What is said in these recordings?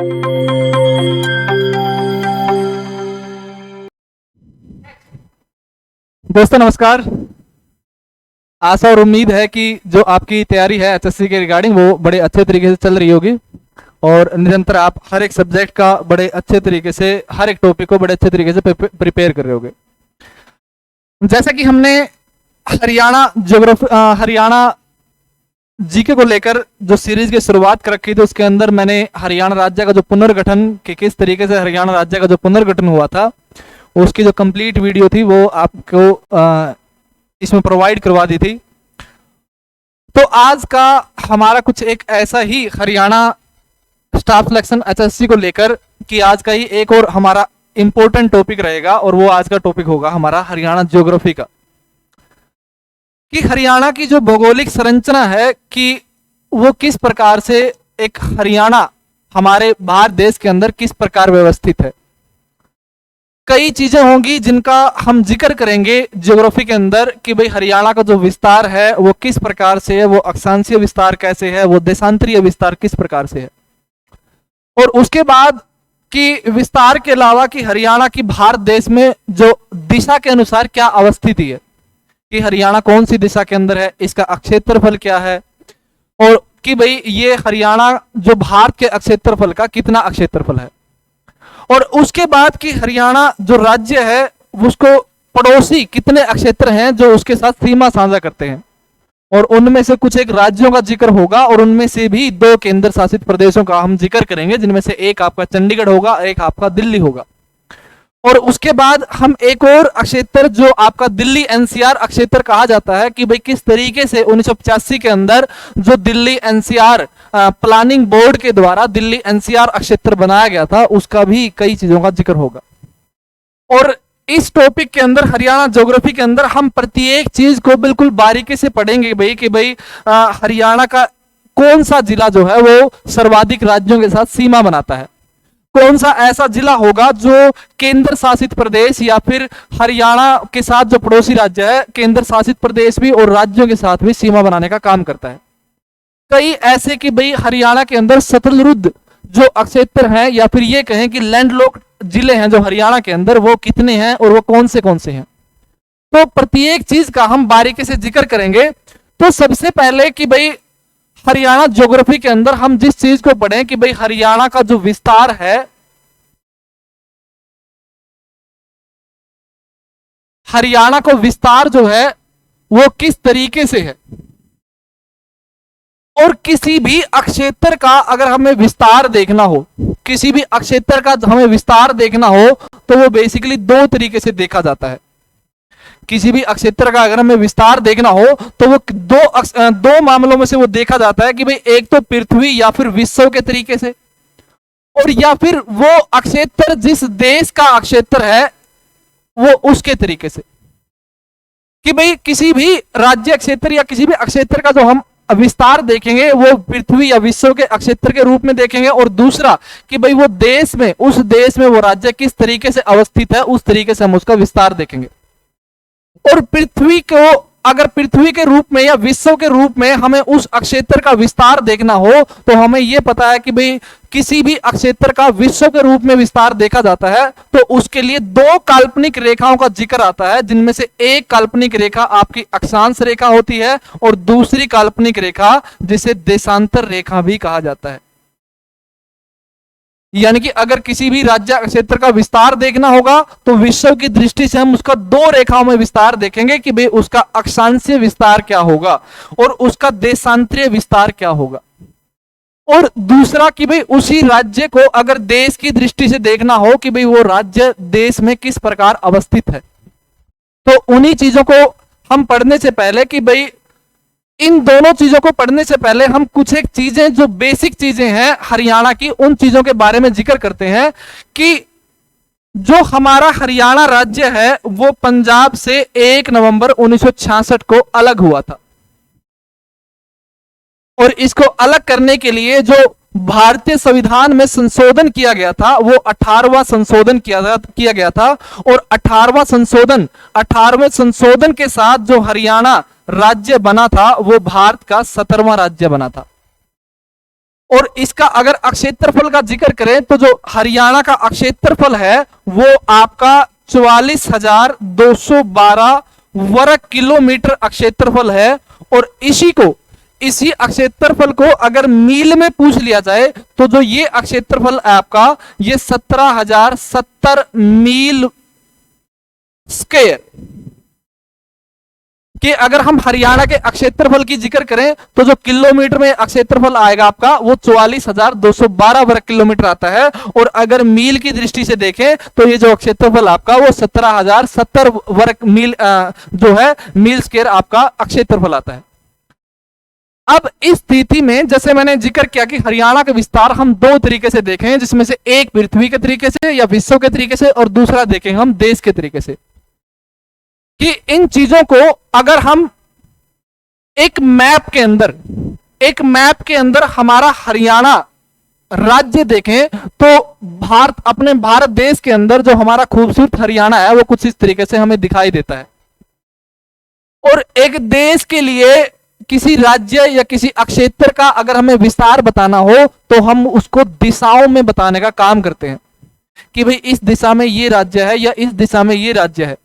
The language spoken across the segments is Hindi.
दोस्तों नमस्कार। आशा और उम्मीद है कि जो आपकी तैयारी है एचएससी के रिगार्डिंग वो बड़े अच्छे तरीके से चल रही होगी और निरंतर आप हर एक सब्जेक्ट का बड़े अच्छे तरीके से, हर एक टॉपिक को बड़े अच्छे तरीके से प्रिपेयर कर रहे होगे। जैसा कि हमने हरियाणा जीके को लेकर जो सीरीज की शुरुआत कर रखी थी, उसके अंदर मैंने हरियाणा राज्य का जो पुनर्गठन के किस तरीके से हरियाणा राज्य का जो पुनर्गठन हुआ था उसकी जो कंप्लीट वीडियो थी वो आपको इसमें प्रोवाइड करवा दी थी। तो आज का हमारा कुछ एक ऐसा ही हरियाणा स्टाफ सिलेक्शन एचएससी को लेकर कि आज का ही एक और हमारा इंपॉर्टेंट टॉपिक रहेगा और वो आज का टॉपिक होगा हमारा हरियाणा ज्योग्राफी का, कि हरियाणा की जो भौगोलिक संरचना है कि वो किस प्रकार से एक हरियाणा हमारे भारत देश के अंदर किस प्रकार व्यवस्थित है। कई चीजें होंगी जिनका हम जिक्र करेंगे ज्योग्राफी के अंदर कि भाई हरियाणा का जो विस्तार है वो किस प्रकार से है, वो अक्षांशीय विस्तार कैसे है, वो देशांतरीय विस्तार किस प्रकार से है, और उसके बाद कि विस्तार के अलावा कि हरियाणा की भारत देश में जो दिशा के अनुसार क्या अवस्थिति है, कि हरियाणा कौन सी दिशा के अंदर है, इसका क्षेत्रफल क्या है, और कि भाई ये हरियाणा जो भारत के क्षेत्रफल का कितना क्षेत्रफल है, और उसके बाद कि हरियाणा जो राज्य है उसको पड़ोसी कितने क्षेत्र हैं जो उसके साथ सीमा साझा करते हैं, और उनमें से कुछ एक राज्यों का जिक्र होगा और उनमें से भी 2 केंद्र शासित प्रदेशों का हम जिक्र करेंगे, जिनमें से एक आपका चंडीगढ़ होगा, एक आपका दिल्ली होगा। और उसके बाद हम एक और क्षेत्र जो आपका दिल्ली एनसीआर क्षेत्र कहा जाता है कि भाई किस तरीके से 1985 के अंदर जो दिल्ली एनसीआर प्लानिंग बोर्ड के द्वारा दिल्ली एनसीआर क्षेत्र बनाया गया था, उसका भी कई चीजों का जिक्र होगा। और इस टॉपिक के अंदर हरियाणा ज्योग्राफी के अंदर हम प्रत्येक चीज को बिल्कुल बारीकी से पढ़ेंगे भाई कि भाई हरियाणा का कौन सा जिला जो है वो सर्वाधिक राज्यों के साथ सीमा बनाता है, कौन सा ऐसा जिला होगा जो केंद्र शासित प्रदेश या फिर हरियाणा के साथ जो पड़ोसी राज्य है केंद्र शासित प्रदेश भी और राज्यों के साथ भी सीमा बनाने का काम करता है। कई ऐसे कि भाई हरियाणा के अंदर सतलुज जो क्षेत्र हैं या फिर ये कहें कि लैंडलॉक्ड जिले हैं जो हरियाणा के अंदर, वो कितने हैं और वो कौन से हैं। तो प्रत्येक चीज का हम बारीकी से जिक्र करेंगे। तो सबसे पहले कि भाई हरियाणा ज्योग्राफी के अंदर हम जिस चीज को पढ़ें कि भाई हरियाणा का जो विस्तार है, हरियाणा को विस्तार जो है वो किस तरीके से है, और किसी भी क्षेत्र का अगर हमें विस्तार देखना हो, किसी भी क्षेत्र का हमें विस्तार देखना हो तो वो बेसिकली 2 तरीके से देखा जाता है। किसी भी क्षेत्र का अगर हमें विस्तार देखना हो तो वो दो मामलों में से वो देखा जाता है कि भाई एक तो पृथ्वी या फिर विश्व के तरीके से, और या फिर वो क्षेत्र जिस देश का क्षेत्र है वो उसके तरीके से, कि भाई किसी भी राज्य क्षेत्र या किसी भी क्षेत्र का जो हम विस्तार देखेंगे वो पृथ्वी या विश्व के क्षेत्र के रूप में देखेंगे, और दूसरा कि भाई वो देश में, उस देश में वो राज्य किस तरीके से अवस्थित है उस तरीके से हम उसका विस्तार देखेंगे। और पृथ्वी को अगर पृथ्वी के रूप में या विश्व के रूप में हमें उस क्षेत्र का विस्तार देखना हो तो हमें यह पता है कि भाई किसी भी क्षेत्र का विश्व के रूप में विस्तार देखा जाता है तो उसके लिए 2 काल्पनिक रेखाओं का जिक्र आता है, जिनमें से एक काल्पनिक रेखा आपकी अक्षांश रेखा होती है और दूसरी काल्पनिक रेखा जिसे देशांतर रेखा भी कहा जाता है। यानी कि अगर किसी भी राज्य क्षेत्र का विस्तार देखना होगा तो विश्व की दृष्टि से हम उसका 2 रेखाओं में विस्तार देखेंगे कि भाई उसका अक्षांशीय विस्तार क्या होगा और उसका देशांतरीय विस्तार क्या होगा, और दूसरा कि भाई उसी राज्य को अगर देश की दृष्टि से देखना हो कि भाई वो राज्य देश में किस प्रकार अवस्थित है। तो उन्हीं चीजों को हम पढ़ने से पहले कि भाई इन दोनों चीजों को पढ़ने से पहले हम कुछ एक चीजें जो बेसिक चीजें हैं हरियाणा की, उन चीजों के बारे में जिक्र करते हैं कि जो हमारा हरियाणा राज्य है वो पंजाब से 1 नवंबर 1966 को अलग हुआ था, और इसको अलग करने के लिए जो भारतीय संविधान में संशोधन किया गया था वो 18वां संशोधन किया गया था, और 18वें संशोधन के साथ जो हरियाणा राज्य बना था वो भारत का 17वां राज्य बना था। और इसका अगर अक्षेत्रफल का जिक्र करें तो जो हरियाणा का अक्षेत्रफल है वो आपका 44,212 वर्ग किलोमीटर अक्षेत्रफल है। और इसी अक्षेत्रफल को अगर मील में पूछ लिया जाए तो जो ये अक्षेत्रफल है आपका, ये 17,070 मील स्क्वायर कि अगर हम हरियाणा के अक्षेत्रफल की जिक्र करें तो जो किलोमीटर में अक्षेत्रफल आएगा आपका वो 44,212 वर्ग किलोमीटर आता है। और अगर मील की दृष्टि से देखें तो ये जो अक्षेत्रफल आपका वो 17,070 वर्ग मील जो है मील स्क्वायर आपका अक्षेत्रफल आता है। अब इस स्थिति में जैसे मैंने जिक्र किया कि हरियाणा का विस्तार हम दो तरीके से देखें, जिसमें से एक पृथ्वी के तरीके से या विश्व के तरीके से और दूसरा देखें हम देश के तरीके से, कि इन चीजों को अगर हम एक मैप के अंदर हमारा हरियाणा राज्य देखें तो अपने भारत देश के अंदर जो हमारा खूबसूरत हरियाणा है वो कुछ इस तरीके से हमें दिखाई देता है। और एक देश के लिए किसी राज्य या किसी अक्षेत्र का अगर हमें विस्तार बताना हो तो हम उसको दिशाओं में बताने का काम करते हैं कि भाई इस दिशा में ये राज्य है या इस दिशा में ये राज्य है।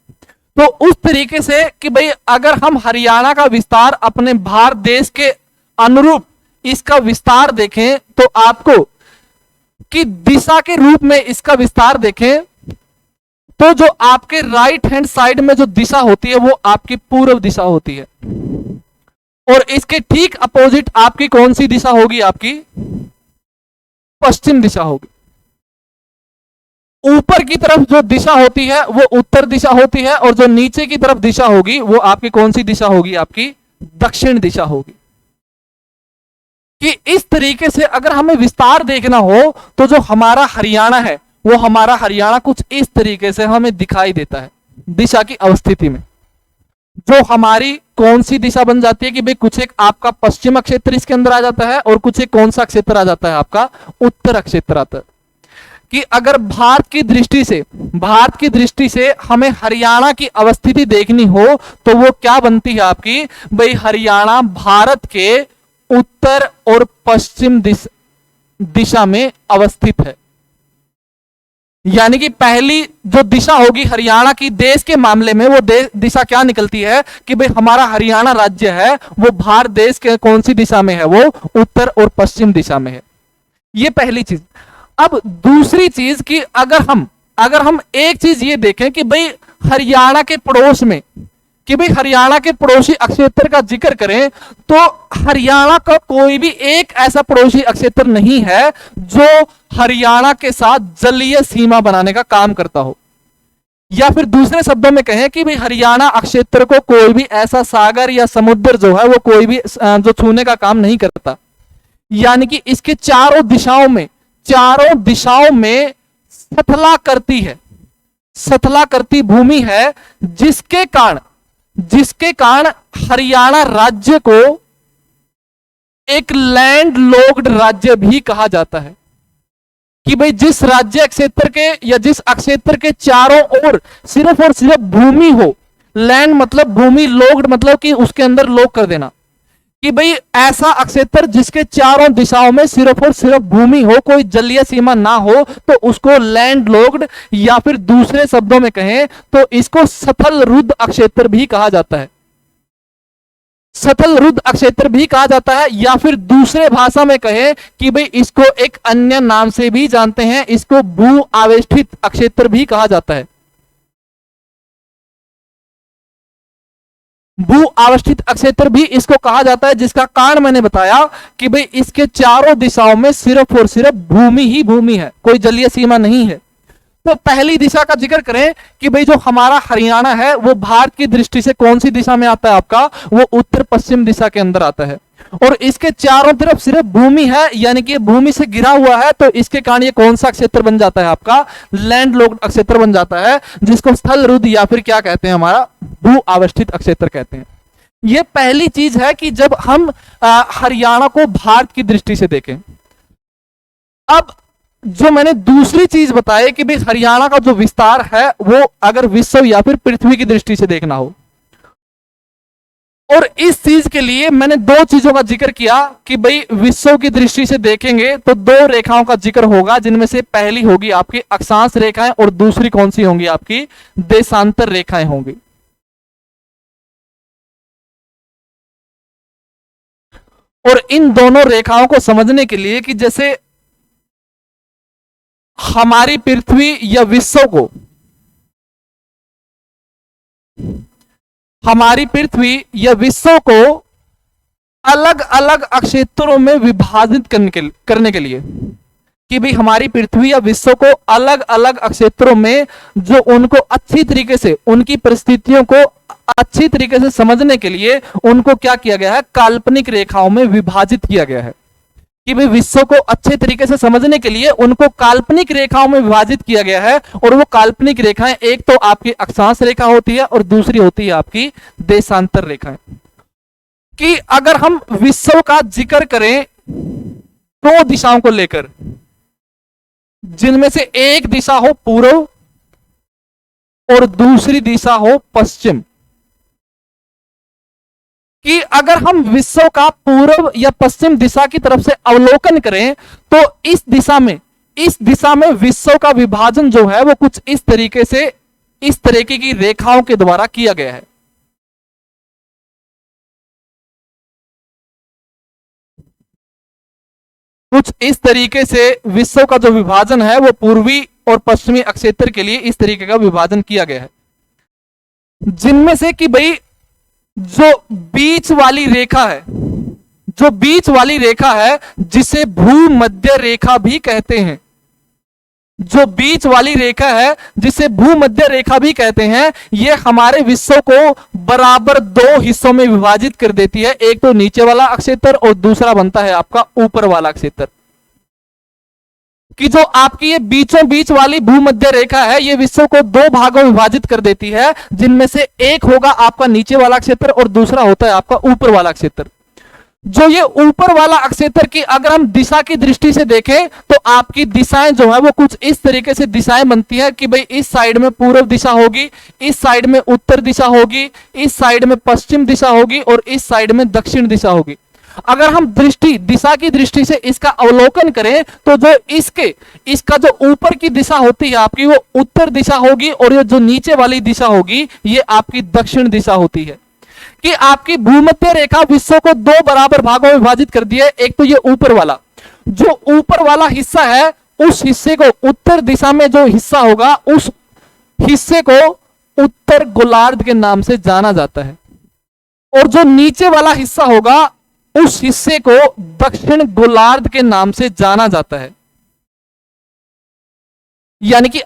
तो उस तरीके से कि भाई अगर हम हरियाणा का विस्तार अपने भारत देश के अनुरूप इसका विस्तार देखें तो आपको कि दिशा के रूप में इसका विस्तार देखें तो जो आपके राइट हैंड साइड में जो दिशा होती है वो आपकी पूर्व दिशा होती है। और इसके ठीक अपोजिट आपकी कौन सी दिशा होगी? आपकी पश्चिम दिशा होगी। ऊपर की तरफ जो दिशा होती है वो उत्तर दिशा होती है और जो नीचे की तरफ दिशा होगी वो आपकी कौन सी दिशा होगी? आपकी दक्षिण दिशा होगी। कि इस तरीके से अगर हमें विस्तार देखना हो तो जो हमारा हरियाणा है वो हमारा हरियाणा कुछ इस तरीके से हमें दिखाई देता है दिशा की अवस्थिति में। जो हमारी कौन सी दिशा बन जाती है कि भाई कुछ एक आपका पश्चिम क्षेत्र इसके अंदर आ जाता है और कुछ एक कौन सा क्षेत्र आ जाता है? आपका उत्तर क्षेत्र आता है। कि अगर भारत की दृष्टि से हमें हरियाणा की अवस्थिति देखनी हो तो वो क्या बनती है आपकी? भाई हरियाणा भारत के उत्तर और पश्चिम दिशा में अवस्थित है। यानी कि पहली जो दिशा होगी हरियाणा की देश के मामले में वो दिशा क्या निकलती है कि भाई हमारा हरियाणा राज्य है वो भारत देश के कौन सी दिशा में है? वो उत्तर और पश्चिम दिशा में है। ये पहली चीज। अब दूसरी चीज कि अगर हम एक चीज ये देखें कि भाई हरियाणा के पड़ोस में कि भाई हरियाणा के पड़ोसी अक्षेत्र का जिक्र करें तो हरियाणा का कोई भी एक ऐसा पड़ोसी अक्षेत्र नहीं है जो हरियाणा के साथ जलीय सीमा बनाने का काम करता हो। या फिर दूसरे शब्दों में कहें कि भाई हरियाणा अक्षेत्र को कोई भी ऐसा सागर या समुद्र जो है वो कोई भी जो छूने का काम नहीं करता। यानी कि इसके चारों दिशाओं में सतला करती भूमि है जिसके कारण हरियाणा राज्य को एक लैंड लॉक्ड राज्य भी कहा जाता है। कि भाई जिस राज्य क्षेत्र के या जिस अक्षेत्र के चारों ओर सिर्फ और सिर्फ भूमि हो, लैंड मतलब भूमि, लॉक्ड मतलब कि उसके अंदर लॉक कर देना, कि भाई ऐसा अक्षेत्र जिसके चारों दिशाओं में सिर्फ और सिर्फ भूमि हो, कोई जलीय सीमा ना हो, तो उसको लैंड लॉक्ड या फिर दूसरे शब्दों में कहें तो इसको सथल रुद्ध अक्षेत्र भी कहा जाता है। सथल रुद्ध अक्षेत्र भी कहा जाता है या फिर दूसरे भाषा में कहें कि भाई इसको एक अन्य नाम से भी जानते हैं, इसको भू आवेष्टित अक्षेत्र भी कहा जाता है। भू आवेष्टित अक्षेत्र भी इसको कहा जाता है, जिसका कारण मैंने बताया कि भाई इसके चारों दिशाओं में सिर्फ और सिर्फ भूमि ही भूमि है, कोई जलीय सीमा नहीं है। तो पहली दिशा का जिक्र करें कि भाई जो हमारा हरियाणा है वो भारत की दृष्टि से कौन सी दिशा में आता है? आपका वो उत्तर पश्चिम दिशा के अंदर आता है और इसके चारों तरफ सिर्फ भूमि है, यानी कि भूमि से घिरा हुआ है। तो इसके कारण ये कौन सा क्षेत्र बन जाता है? आपका लैंड लॉक्ड क्षेत्र बन जाता है, जिसको स्थल रुद्ध या फिर क्या कहते हैं? हमारा भू आवेष्टित क्षेत्र कहते हैं। ये पहली चीज है कि जब हम हरियाणा को भारत की दृष्टि से देखें। अब जो मैंने दूसरी चीज बताई कि भाई हरियाणा का जो विस्तार है वो अगर विश्व या फिर पृथ्वी की दृष्टि से देखना हो और इस चीज के लिए मैंने दो चीजों का जिक्र किया कि भाई विश्व की दृष्टि से देखेंगे तो दो रेखाओं का जिक्र होगा, जिनमें से पहली होगी आपकी अक्षांश रेखाएं और दूसरी कौन सी होंगी, आपकी देशांतर रेखाएं होंगी। और इन दोनों रेखाओं को समझने के लिए कि जैसे हमारी पृथ्वी या विश्व को, हमारी पृथ्वी या विश्व को अलग अलग अक्षेत्रों में विभाजित करने के लिए कि भाई हमारी पृथ्वी या विश्व को अलग अलग अक्षेत्रों में जो उनको अच्छी तरीके से, उनकी परिस्थितियों को अच्छी तरीके से समझने के लिए उनको क्या किया गया है, काल्पनिक रेखाओं में विभाजित किया गया है। कि भाई विश्व को अच्छे तरीके से समझने के लिए उनको काल्पनिक रेखाओं में विभाजित किया गया है। और वो काल्पनिक रेखाएं एक तो आपकी अक्षांश रेखा होती है और दूसरी होती है आपकी देशांतर रेखाएं। कि अगर हम विश्व का जिक्र करें दो दिशाओं को लेकर, जिनमें से एक दिशा हो पूर्व और दूसरी दिशा हो पश्चिम, कि अगर हम विश्व का पूर्व या पश्चिम दिशा की तरफ से अवलोकन करें तो इस दिशा में विश्व का विभाजन जो है वो कुछ इस तरीके से, इस तरीके की रेखाओं के द्वारा किया गया है। कुछ इस तरीके से विश्व का जो विभाजन है वो पूर्वी और पश्चिमी अक्षेत्र के लिए इस तरीके का विभाजन किया गया है, जिनमें से कि भाई जो बीच वाली रेखा है, जो बीच वाली रेखा है जिसे भूमध्य रेखा भी कहते हैं, जो बीच वाली रेखा है जिसे भूमध्य रेखा भी कहते हैं, ये हमारे विश्व को बराबर दो हिस्सों में विभाजित कर देती है। एक तो नीचे वाला अक्षेत्र और दूसरा बनता है आपका ऊपर वाला अक्षेत्र। कि जो आपकी ये बीचों बीच वाली भूमध्य रेखा है ये विश्व को दो भागों में विभाजित कर देती है, जिनमें से एक होगा आपका नीचे वाला क्षेत्र और दूसरा होता है आपका ऊपर वाला क्षेत्र। जो ये ऊपर वाला अक्षेत्र की अगर हम दिशा की दृष्टि से देखें तो आपकी दिशाएं जो है वो कुछ इस तरीके से दिशाएं बनती है कि भाई इस साइड में पूर्व दिशा होगी, इस साइड में उत्तर दिशा होगी, इस साइड में पश्चिम दिशा होगी और इस साइड में दक्षिण दिशा होगी। अगर हम दिशा की दृष्टि से इसका अवलोकन करें तो जो इसका जो ऊपर की दिशा होती है आपकी वो उत्तर दिशा होगी और ये जो नीचे वाली दिशा होगी ये आपकी दक्षिण दिशा होती है। कि आपकी भूमध्य रेखा विश्व को दो बराबर भागों में विभाजित कर दिया है। एक तो ये ऊपर वाला, जो ऊपर वाला हिस्सा है उस हिस्से को, उत्तर दिशा में जो हिस्सा होगा उस हिस्से को उत्तर गोलार्ध के नाम से जाना जाता है, और जो नीचे वाला हिस्सा होगा उस हिस्से को दक्षिण गोलार्ध के नाम से जाना जाता है। यानी कि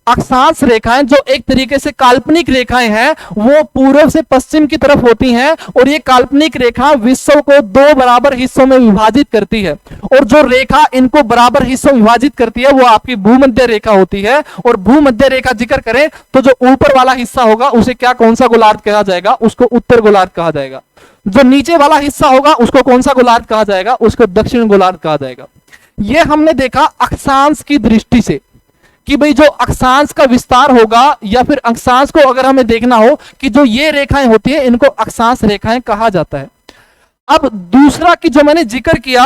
अक्षांश रेखाएं जो एक तरीके से काल्पनिक रेखाएं हैं वो पूर्व से पश्चिम की तरफ होती हैं, और ये काल्पनिक रेखा विश्व को दो बराबर हिस्सों में विभाजित करती है। और जो रेखा इनको बराबर हिस्सों में विभाजित करती है वो आपकी भूमध्य रेखा होती है। और भूमध्य रेखा जिक्र करें तो जो ऊपर वाला हिस्सा होगा उसे क्या, कौन सा गोलार्ध कहा जाएगा, उसको उत्तर गोलार्ध कहा जाएगा। जो नीचे वाला हिस्सा होगा उसको कौन सा गोलार्ध कहा जाएगा, उसको दक्षिण गोलार्ध कहा जाएगा। यह हमने देखा अक्षांश की दृष्टि से कि भाई जो अक्षांश का विस्तार होगा या फिर अक्षांश को अगर हमें देखना हो कि जो ये रेखाएं होती है इनको अक्षांश रेखाएं कहा जाता है। अब दूसरा कि जो मैंने जिक्र किया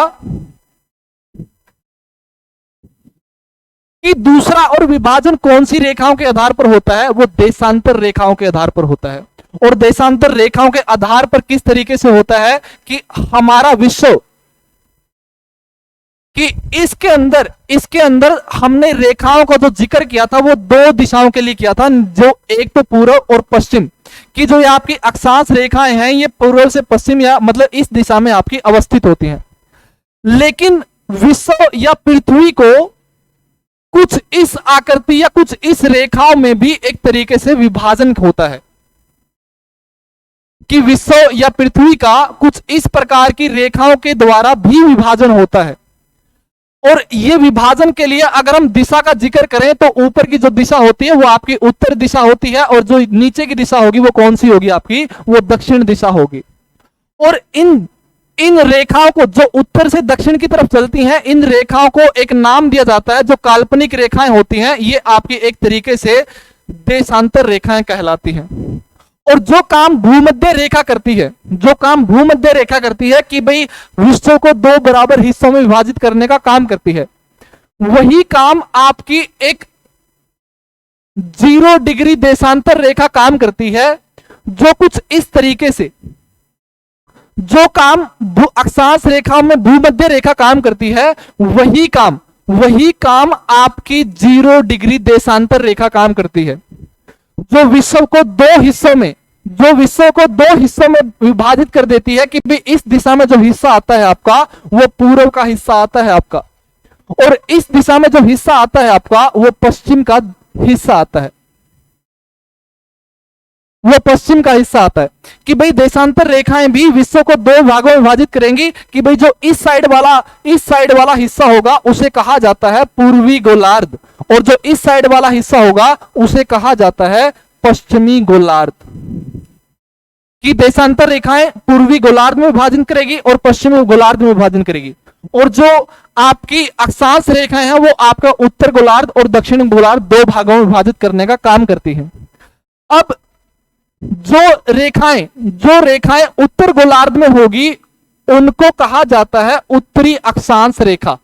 कि दूसरा और विभाजन कौन सी रेखाओं के आधार पर होता है, वो देशांतर रेखाओं के आधार पर होता है। और देशांतर रेखाओं के आधार पर किस तरीके से होता है कि हमारा विश्व, कि इसके अंदर हमने रेखाओं का जो जिक्र किया था वो दो दिशाओं के लिए किया था, जो एक तो पूर्व और पश्चिम की जो ये आपकी अक्षांश रेखाएं हैं ये पूर्व से पश्चिम या मतलब इस दिशा में आपकी अवस्थित होती हैं। लेकिन विश्व या पृथ्वी को कुछ इस आकृति या कुछ इस रेखाओं में भी एक तरीके से विभाजन होता है कि विश्व या पृथ्वी का कुछ इस प्रकार की रेखाओं के द्वारा भी विभाजन होता है। और ये विभाजन के लिए अगर हम दिशा का जिक्र करें तो ऊपर की जो दिशा होती है वो आपकी उत्तर दिशा होती है, और जो नीचे की दिशा होगी वो कौन सी होगी आपकी, वो दक्षिण दिशा होगी। और इन रेखाओं को जो उत्तर से दक्षिण की तरफ चलती हैं, इन रेखाओं को एक नाम दिया जाता है, जो काल्पनिक रेखाएं होती हैं ये आपकी एक तरीके से देशांतर रेखाएं कहलाती हैं। और जो काम भूमध्य रेखा करती है, जो काम भूमध्य रेखा करती है कि भाई विश्व को दो बराबर हिस्सों में विभाजित करने का काम करती है, वही काम आपकी एक 0 डिग्री देशांतर रेखा काम करती है, जो कुछ इस तरीके से, जो काम अक्षांश रेखा में भूमध्य रेखा काम करती है, वही काम आपकी 0 डिग्री देशांतर रेखा काम करती है, जो विश्व को दो हिस्सों में विभाजित कर देती है कि भाई इस दिशा में जो हिस्सा आता है आपका वो पूर्व का हिस्सा आता है आपका, और इस दिशा में जो हिस्सा आता है आपका वो पश्चिम का हिस्सा आता है, वो पश्चिम का हिस्सा आता है। कि भाई देशांतर रेखाएं भी विश्व को दो भागों में विभाजित करेंगी कि भाई जो इस साइड वाला हिस्सा होगा उसे कहा जाता है पूर्वी गोलार्ध, और जो इस साइड वाला हिस्सा होगा उसे कहा जाता है पश्चिमी गोलार्ध। कि देशांतर रेखाएं पूर्वी गोलार्ध में विभाजन करेगी और पश्चिमी गोलार्ध में विभाजन करेगी, और जो आपकी अक्षांश रेखाएं हैं वो आपका उत्तर गोलार्ध और दक्षिण गोलार्ध दो भागों में विभाजित करने का काम करती हैं। अब जो रेखाएं उत्तर गोलार्ध में होगी उनको कहा जाता है उत्तरी अक्षांश रेखा।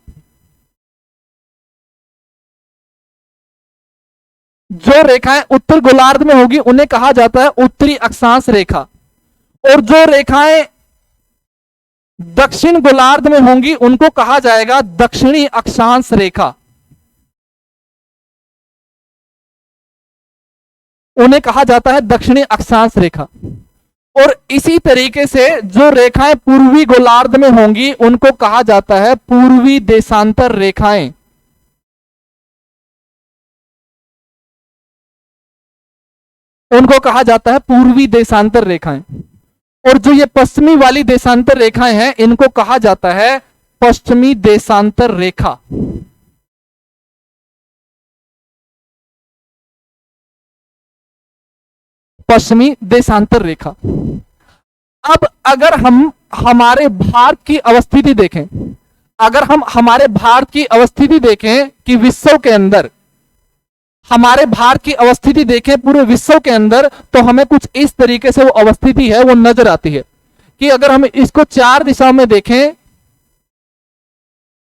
जो रेखाएं उत्तर गोलार्ध में होगी उन्हें कहा जाता है उत्तरी अक्षांश रेखा, और जो रेखाएं दक्षिण गोलार्ध में होंगी उनको कहा जाएगा दक्षिणी अक्षांश रेखा, उन्हें कहा जाता है दक्षिणी अक्षांश रेखा। और इसी तरीके से जो रेखाएं पूर्वी गोलार्ध में होंगी उनको कहा जाता है पूर्वी देशांतर रेखाएं, उनको कहा जाता है पूर्वी देशांतर रेखाएं। और जो ये पश्चिमी वाली देशांतर रेखाएं हैं इनको कहा जाता है पश्चिमी देशांतर रेखा। पश्चिमी देशांतर रेखा। अब अगर हम हमारे भारत की अवस्थिति देखें, अगर हम हमारे भारत की अवस्थिति देखें कि विश्व के अंदर, हमारे भारत की अवस्थिति देखें पूरे विश्व के अंदर, तो हमें कुछ इस तरीके से वो अवस्थिति है वो नजर आती है। कि अगर हम इसको 4 दिशाओं में देखें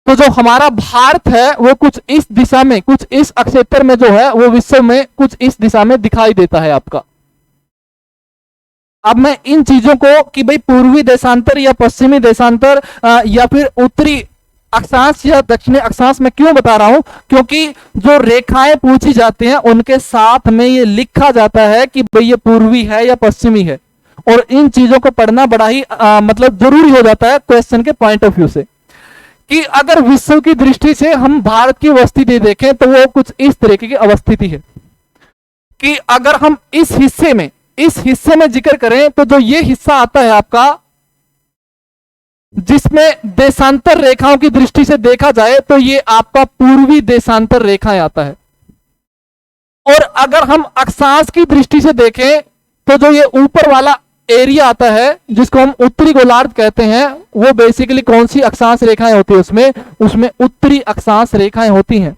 तो जो हमारा भारत है वो कुछ इस दिशा में, कुछ इस अक्षेत्र में जो है वो विश्व में कुछ इस दिशा में दिखाई देता है आपका। अब मैं इन चीजों को कि भाई पूर्वी देशांतर या पश्चिमी देशांतर या फिर उत्तरी अक्षांश या दक्षिणी अक्षांश में क्यों बता रहा हूं, क्योंकि जो रेखाएं पूछी जाती हैं उनके साथ में ये लिखा जाता है कि भाई ये पूर्वी है या पश्चिमी है, और इन चीजों को पढ़ना बड़ा ही मतलब जरूरी हो जाता है क्वेश्चन के पॉइंट ऑफ व्यू से। कि अगर विश्व की दृष्टि से हम भारत की अवस्थिति देखें तो वो कुछ इस तरीके की अवस्थिति है। कि अगर हम इस हिस्से में जिक्र करें तो जो ये हिस्सा आता है आपका, जिसमें देशांतर रेखाओं की दृष्टि से देखा जाए तो ये आपका पूर्वी देशांतर रेखाएं आता है। और अगर हम अक्षांश की दृष्टि से देखें तो जो ये ऊपर वाला एरिया आता है जिसको हम उत्तरी गोलार्ध कहते हैं, वो बेसिकली कौन सी अक्षांश रेखाएं होती है उसमें उत्तरी अक्षांश रेखाएं होती हैं।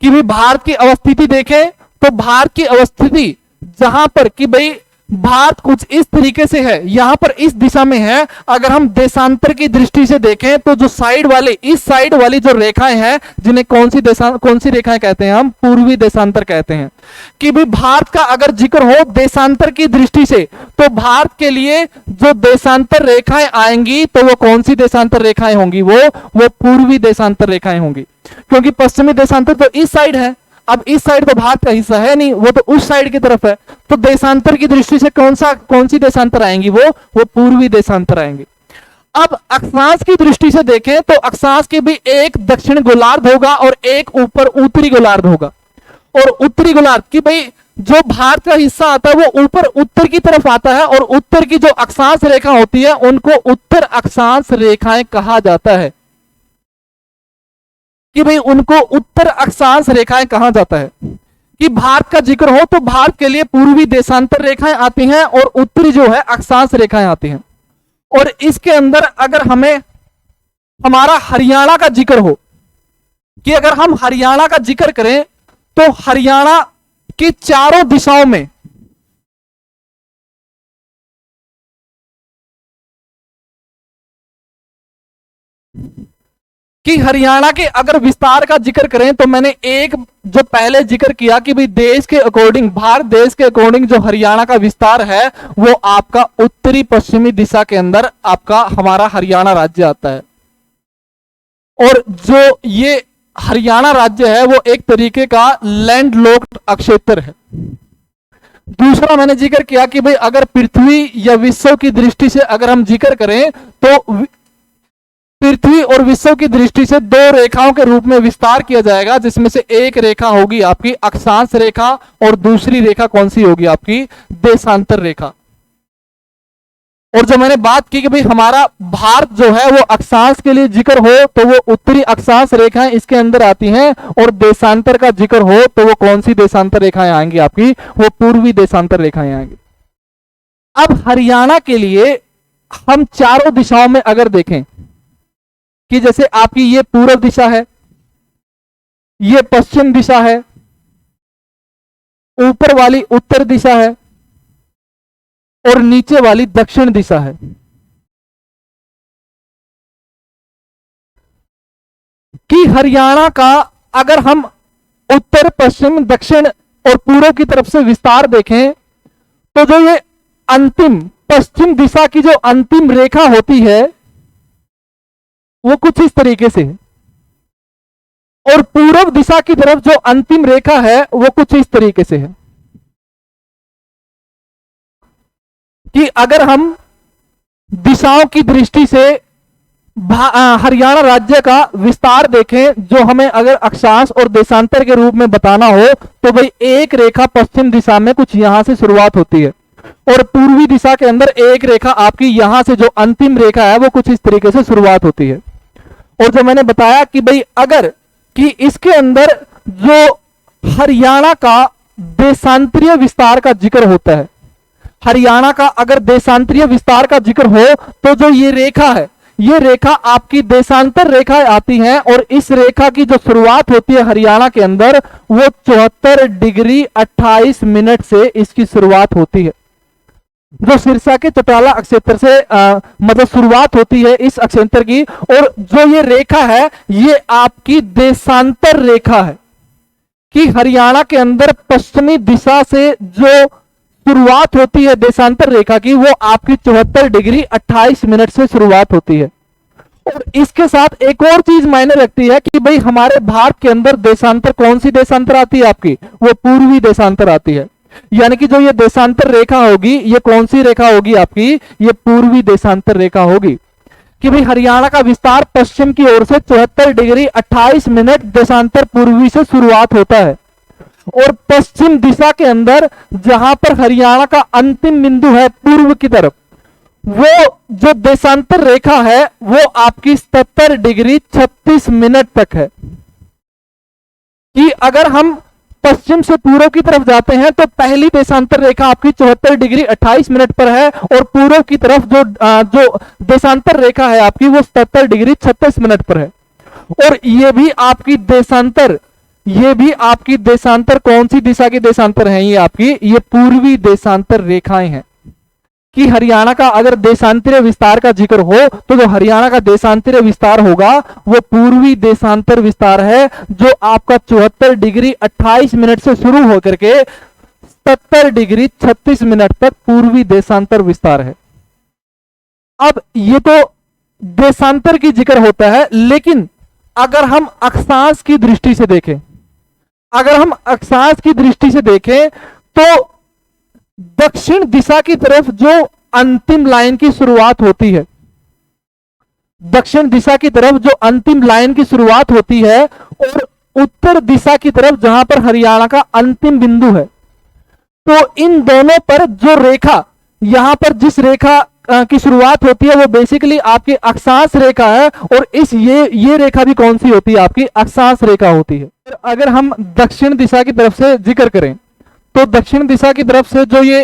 कि भी भारत की अवस्थिति देखें तो भारत की अवस्थिति जहां पर कि भाई भारत कुछ इस तरीके से है, यहां पर इस दिशा में है। अगर हम देशांतर की दृष्टि से देखें तो जो इस साइड वाली जो रेखाएं हैं जिन्हें कौन सी रेखाएं कहते हैं, हम पूर्वी देशांतर कहते हैं। कि भी भारत का अगर जिक्र हो देशांतर की दृष्टि से तो भारत के लिए जो देशांतर रेखाएं आएंगी तो वो कौन सी देशांतर रेखाएं होंगी, वो पूर्वी देशांतर रेखाएं होंगी। क्योंकि पश्चिमी देशांतर तो इस साइड है, अब इस साइड तो भारत का हिस्सा है नहीं, वो तो उस साइड की तरफ है। तो देशांतर की दृष्टि से कौन सी देशांतर आएंगी, वो पूर्वी देशांतर आएंगी। अब अक्षांश की दृष्टि से देखें तो अक्षांश के भी एक दक्षिण गोलार्ध होगा और एक ऊपर उत्तरी गोलार्ध होगा। और उत्तरी गोलार्ध की भाई जो भारत का हिस्सा आता है वो ऊपर उत्तर की तरफ आता है, और उत्तर की जो अक्षांश रेखा होती है उनको उत्तर अक्षांश रेखाएं कहा जाता है। कि भाई उनको उत्तर अक्षांश रेखाएं कहा जाता है। कि भारत का जिक्र हो तो भारत के लिए पूर्वी देशांतर रेखाएं आती हैं और उत्तरी जो है अक्षांश रेखाएं आती हैं। और इसके अंदर अगर हमें हमारा हरियाणा का जिक्र हो, कि अगर हम हरियाणा का जिक्र करें तो हरियाणा की चारों दिशाओं में कि हरियाणा के अगर विस्तार का जिक्र करें तो मैंने एक जो पहले जिक्र किया कि भाई देश के अकॉर्डिंग, भारत देश के अकॉर्डिंग जो हरियाणा का विस्तार है वो आपका उत्तरी पश्चिमी दिशा के अंदर आपका हमारा हरियाणा राज्य आता है। और जो ये हरियाणा राज्य है वो एक तरीके का लैंड लॉक्ड अक्षेत्र है। दूसरा मैंने जिक्र किया कि भाई अगर पृथ्वी या विश्व की दृष्टि से अगर हम जिक्र करें तो पृथ्वी और विश्व की दृष्टि से दो रेखाओं के रूप में विस्तार किया जाएगा, जिसमें से एक रेखा होगी आपकी अक्षांश रेखा और दूसरी रेखा कौन सी होगी आपकी देशांतर रेखा। और जो मैंने बात की कि भाई हमारा भारत जो है वो अक्षांश के लिए जिक्र हो तो वो उत्तरी अक्षांश रेखाएं इसके अंदर आती हैं, और देशांतर का जिक्र हो तो वो कौन सी देशांतर रेखाएं आएंगी आपकी, वो पूर्वी देशांतर रेखाएं आएंगी। अब हरियाणा के लिए हम चारों दिशाओं में अगर देखें कि जैसे आपकी ये पूर्व दिशा है, ये पश्चिम दिशा है, ऊपर वाली उत्तर दिशा है और नीचे वाली दक्षिण दिशा है। कि हरियाणा का अगर हम उत्तर पश्चिम दक्षिण और पूर्व की तरफ से विस्तार देखें तो जो ये अंतिम पश्चिम दिशा की जो अंतिम रेखा होती है वो कुछ इस तरीके से है, और पूर्व दिशा की तरफ जो अंतिम रेखा है वो कुछ इस तरीके से है। कि अगर हम दिशाओं की दृष्टि से हरियाणा राज्य का विस्तार देखें, जो हमें अगर अक्षांश और देशांतर के रूप में बताना हो तो भाई एक रेखा पश्चिम दिशा में कुछ यहां से शुरुआत होती है और पूर्वी दिशा के अंदर एक रेखा आपकी यहां से जो अंतिम रेखा है वो कुछ इस तरीके से शुरुआत होती है। और जो मैंने बताया कि भाई अगर कि इसके अंदर जो हरियाणा का देशांतरीय विस्तार का जिक्र होता है, हरियाणा का अगर देशांतरीय विस्तार का जिक्र हो तो जो ये रेखा है ये रेखा आपकी देशांतर रेखा आती है, और इस रेखा की जो शुरुआत होती है हरियाणा के अंदर वो 74 डिग्री 28 मिनट से इसकी शुरुआत होती है। जो सिरसा के चौटाला अक्षेत्र से मतलब शुरुआत होती है इस अक्षेत्र की, और जो ये रेखा है ये आपकी देशांतर रेखा है। कि हरियाणा के अंदर पश्चिमी दिशा से जो शुरुआत होती है देशांतर रेखा की वो आपकी 74 डिग्री 28 मिनट से शुरुआत होती है। और इसके साथ एक और चीज मायने रखती है कि भाई हमारे भारत के अंदर देशांतर कौन सी देशांतर आती है आपकी, वो पूर्वी देशांतर आती है। यानी कि जो ये देशांतर रेखा होगी ये कौन सी रेखा होगी आपकी, ये पूर्वी देशांतर रेखा होगी। कि भाई हरियाणा का विस्तार पश्चिम की ओर से 74 डिग्री 28 मिनट देशांतर पूर्वी से शुरुआत होता है, और पश्चिम दिशा के अंदर जहां पर हरियाणा का अंतिम बिंदु है पूर्व की तरफ, वो जो देशांतर रेखा है वो आपकी 77 डिग्री 36 मिनट तक है। कि अगर हम पश्चिम से पूर्व की तरफ जाते हैं तो पहली देशांतर रेखा आपकी 74 डिग्री 28 मिनट पर है, और पूर्व की तरफ जो देशांतर रेखा है आपकी वो 77 डिग्री 36 मिनट पर है। और ये भी आपकी देशांतर कौन सी दिशा की देशांतर है, ये पूर्वी देशांतर रेखाएं हैं। कि हरियाणा का अगर देशांतरीय विस्तार का जिक्र हो तो जो हरियाणा का देशांतरीय विस्तार होगा वो पूर्वी देशांतर विस्तार है, जो आपका 74 डिग्री 28 मिनट से शुरू होकर के 77 डिग्री 36 मिनट तक पूर्वी देशांतर विस्तार है। अब ये तो देशांतर की जिक्र होता है, लेकिन अगर हम अक्षांश की दृष्टि से देखें तो दक्षिण दिशा की तरफ जो अंतिम लाइन की शुरुआत होती है, दक्षिण दिशा की तरफ जो अंतिम लाइन की शुरुआत होती है, और उत्तर दिशा की तरफ जहां पर हरियाणा का अंतिम बिंदु है, तो इन दोनों पर जो रेखा यहां पर जिस रेखा की शुरुआत होती है वो बेसिकली आपकी अक्षांश रेखा है, और ये रेखा भी कौन सी होती है आपकी अक्षांश रेखा होती है। अगर हम दक्षिण दिशा की तरफ से जिक्र करें तो दक्षिण दिशा की तरफ से जो ये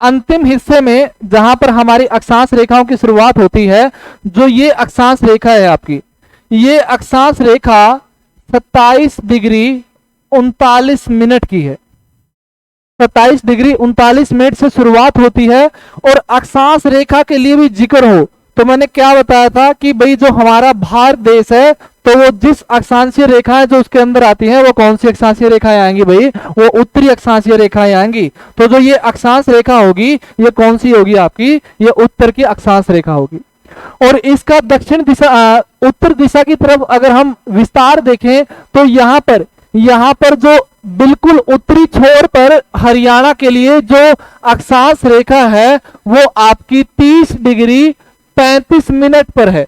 अंतिम हिस्से में जहां पर हमारी अक्षांश रेखाओं की शुरुआत होती है, जो ये अक्षांश रेखा है आपकी, ये अक्षांश रेखा 27 डिग्री 39 मिनट की है। 27 डिग्री 39 मिनट से शुरुआत होती है, और अक्षांश रेखा के लिए भी जिक्र हो तो मैंने क्या बताया था कि भाई जो हमारा भारत देश है तो वो जिस अक्षांशीय रेखाएं जो उसके अंदर आती हैं वो कौन सी अक्षांशीय रेखाएं आएंगी भाई, वो उत्तरी अक्षांशीय रेखाएं आएंगी। तो जो ये अक्षांश रेखा होगी ये कौन सी होगी आपकी, ये उत्तर की अक्षांश रेखा होगी। और इसका दक्षिण दिशा उत्तर दिशा की तरफ अगर हम विस्तार देखें तो यहाँ पर जो बिल्कुल उत्तरी छोर पर हरियाणा के लिए जो अक्षांश रेखा है वो आपकी 30 डिग्री 35 मिनट पर है,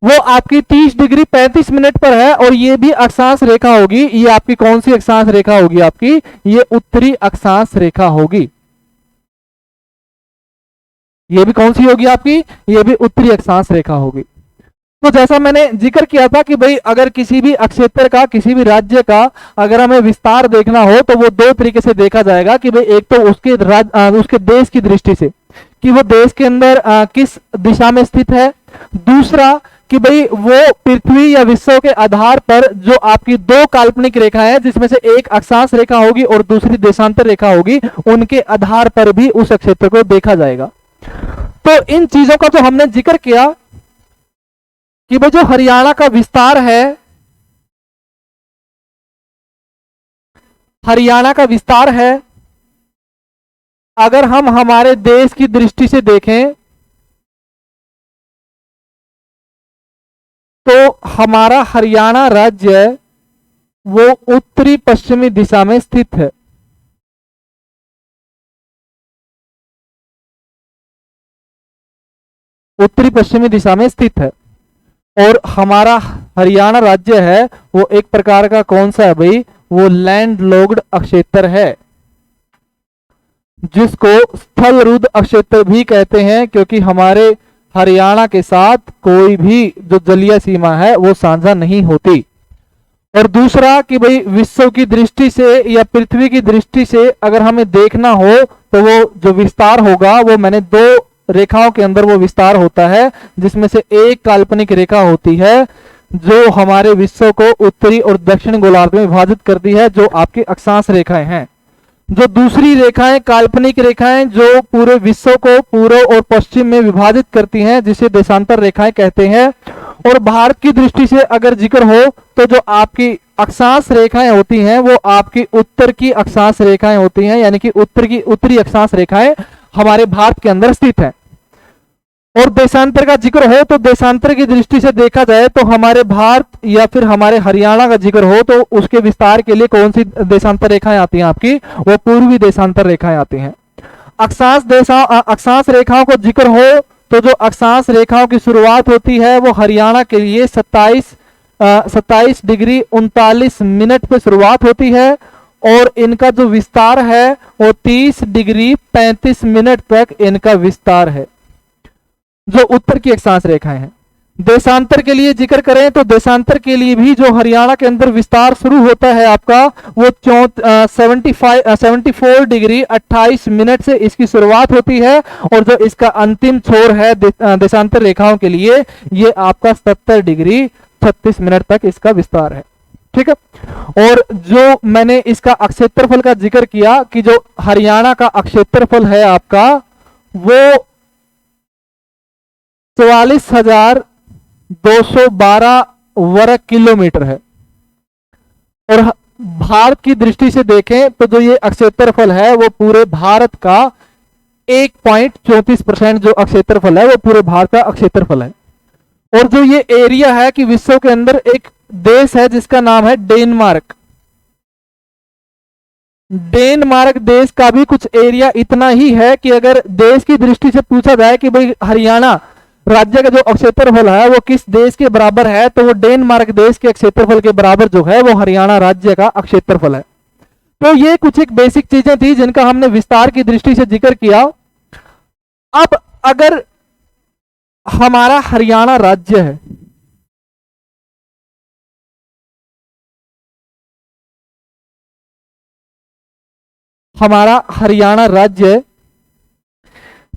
वो आपकी 30 डिग्री 35 मिनट पर है। और ये भी अक्षांश रेखा होगी, ये आपकी कौन सी अक्षांश रेखा होगी आपकी, ये उत्तरी अक्षांश रेखा होगी। ये भी कौन सी होगी आपकी, ये भी उत्तरी अक्षांश रेखा होगी। तो जैसा मैंने जिक्र किया था कि भाई अगर किसी भी अक्षेत्र का, किसी भी राज्य का अगर हमें विस्तार देखना हो तो वो दो तरीके से देखा जाएगा कि भाई एक तो उसके देश की दृष्टि से कि वो देश के अंदर किस दिशा में स्थित है, दूसरा कि भाई वो पृथ्वी या विश्व के आधार पर जो आपकी दो काल्पनिक रेखाएं हैं जिसमें से एक अक्षांश रेखा होगी और दूसरी देशांतर रेखा होगी, उनके आधार पर भी उस क्षेत्र को देखा जाएगा। तो इन चीजों का जो हमने जिक्र किया कि भाई जो हरियाणा का विस्तार है, हरियाणा का विस्तार है अगर हम हमारे देश की दृष्टि से देखें तो हमारा हरियाणा राज्य वो उत्तरी पश्चिमी दिशा में स्थित है। उत्तरी पश्चिमी दिशा में स्थित है और हमारा हरियाणा राज्य है वो एक प्रकार का कौन सा है भाई, वो लैंड लॉक्ड अक्षेत्र है जिसको स्थलरुद्ध अक्षेत्र भी कहते हैं, क्योंकि हमारे हरियाणा के साथ कोई भी जो जलीय सीमा है वो साझा नहीं होती। और दूसरा कि भाई विश्व की दृष्टि से या पृथ्वी की दृष्टि से अगर हमें देखना हो तो वो जो विस्तार होगा वो मैंने दो रेखाओं के अंदर वो विस्तार होता है, जिसमें से एक काल्पनिक रेखा होती है जो हमारे विश्व को उत्तरी और दक्षिण गोलार्ध में विभाजित करती है, जो आपकी अक्षांश रेखाएं हैं। जो दूसरी रेखाएं काल्पनिक रेखाएं जो पूरे विश्व को पूर्व और पश्चिम में विभाजित करती हैं, जिसे देशांतर रेखाएं कहते हैं। और भारत की दृष्टि से अगर जिक्र हो तो जो आपकी अक्षांश रेखाएं होती हैं वो आपकी उत्तर की अक्षांश रेखाएं होती हैं, यानी कि उत्तरी अक्षांश रेखाएं हमारे भारत के अंदर स्थित है। और देशांतर का जिक्र हो तो देशांतर की दृष्टि से देखा जाए तो हमारे भारत या फिर हमारे हरियाणा का जिक्र हो तो उसके विस्तार के लिए कौन सी देशांतर रेखाएं आती हैं आपकी, वो पूर्वी देशांतर रेखाएं आती हैं। अक्षांश रेखाओं को जिक्र हो तो जो अक्षांश रेखाओं की शुरुआत होती है वो हरियाणा के लिए 27 डिग्री 39 मिनट पे शुरुआत होती है और इनका जो विस्तार है वो 30 डिग्री 35 मिनट तक इनका विस्तार है, जो उत्तर की अक्षांश रेखाएं हैं। देशांतर के लिए जिक्र करें तो देशांतर के लिए भी जो हरियाणा के अंदर विस्तार शुरू होता है आपका वो 74 डिग्री 28 मिनट से इसकी शुरुआत होती है और जो इसका अंतिम छोर है देशांतर रेखाओं के लिए ये आपका 70 डिग्री 36 मिनट तक इसका विस्तार है। ठीक है। और जो मैंने इसका अक्षेत्रफल का जिक्र किया कि जो हरियाणा का अक्षेत्रफल है आपका वो 44,212 वर्ग किलोमीटर है। और भारत की दृष्टि से देखें तो जो ये अक्षेत्रफल है वो पूरे भारत का 1.34% जो अक्षेत्रफल है वो पूरे भारत का अक्षेत्रफल है। और जो ये एरिया है कि विश्व के अंदर एक देश है जिसका नाम है डेनमार्क। डेनमार्क देश का भी कुछ एरिया इतना ही है कि अगर देश की दृष्टि से पूछा जाए कि भाई हरियाणा राज्य का जो क्षेत्रफल है वो किस देश के बराबर है, तो वो डेनमार्क देश के क्षेत्रफल के बराबर जो है वो हरियाणा राज्य का क्षेत्रफल है। तो ये कुछ एक बेसिक चीजें थी जिनका हमने विस्तार की दृष्टि से जिक्र किया। अब अगर हमारा हरियाणा राज्य है, हमारा हरियाणा राज्य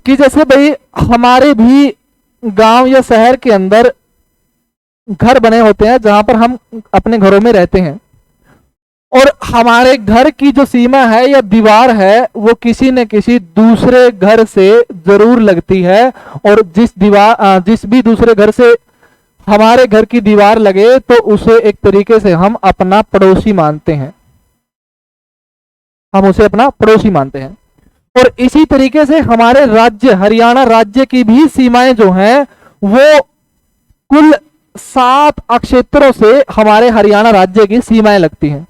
कि जैसे भाई हमारे भी गांव या शहर के अंदर घर बने होते हैं जहां पर हम अपने घरों में रहते हैं और हमारे घर की जो सीमा है या दीवार है वो किसी न किसी दूसरे घर से जरूर लगती है, और जिस भी दूसरे घर से हमारे घर की दीवार लगे तो उसे एक तरीके से हम अपना पड़ोसी मानते हैं, हम उसे अपना पड़ोसी मानते हैं। और इसी तरीके से हमारे राज्य हरियाणा राज्य की भी सीमाएं जो हैं वो कुल 7 अक्षेत्रों से हमारे हरियाणा राज्य की सीमाएं लगती हैं।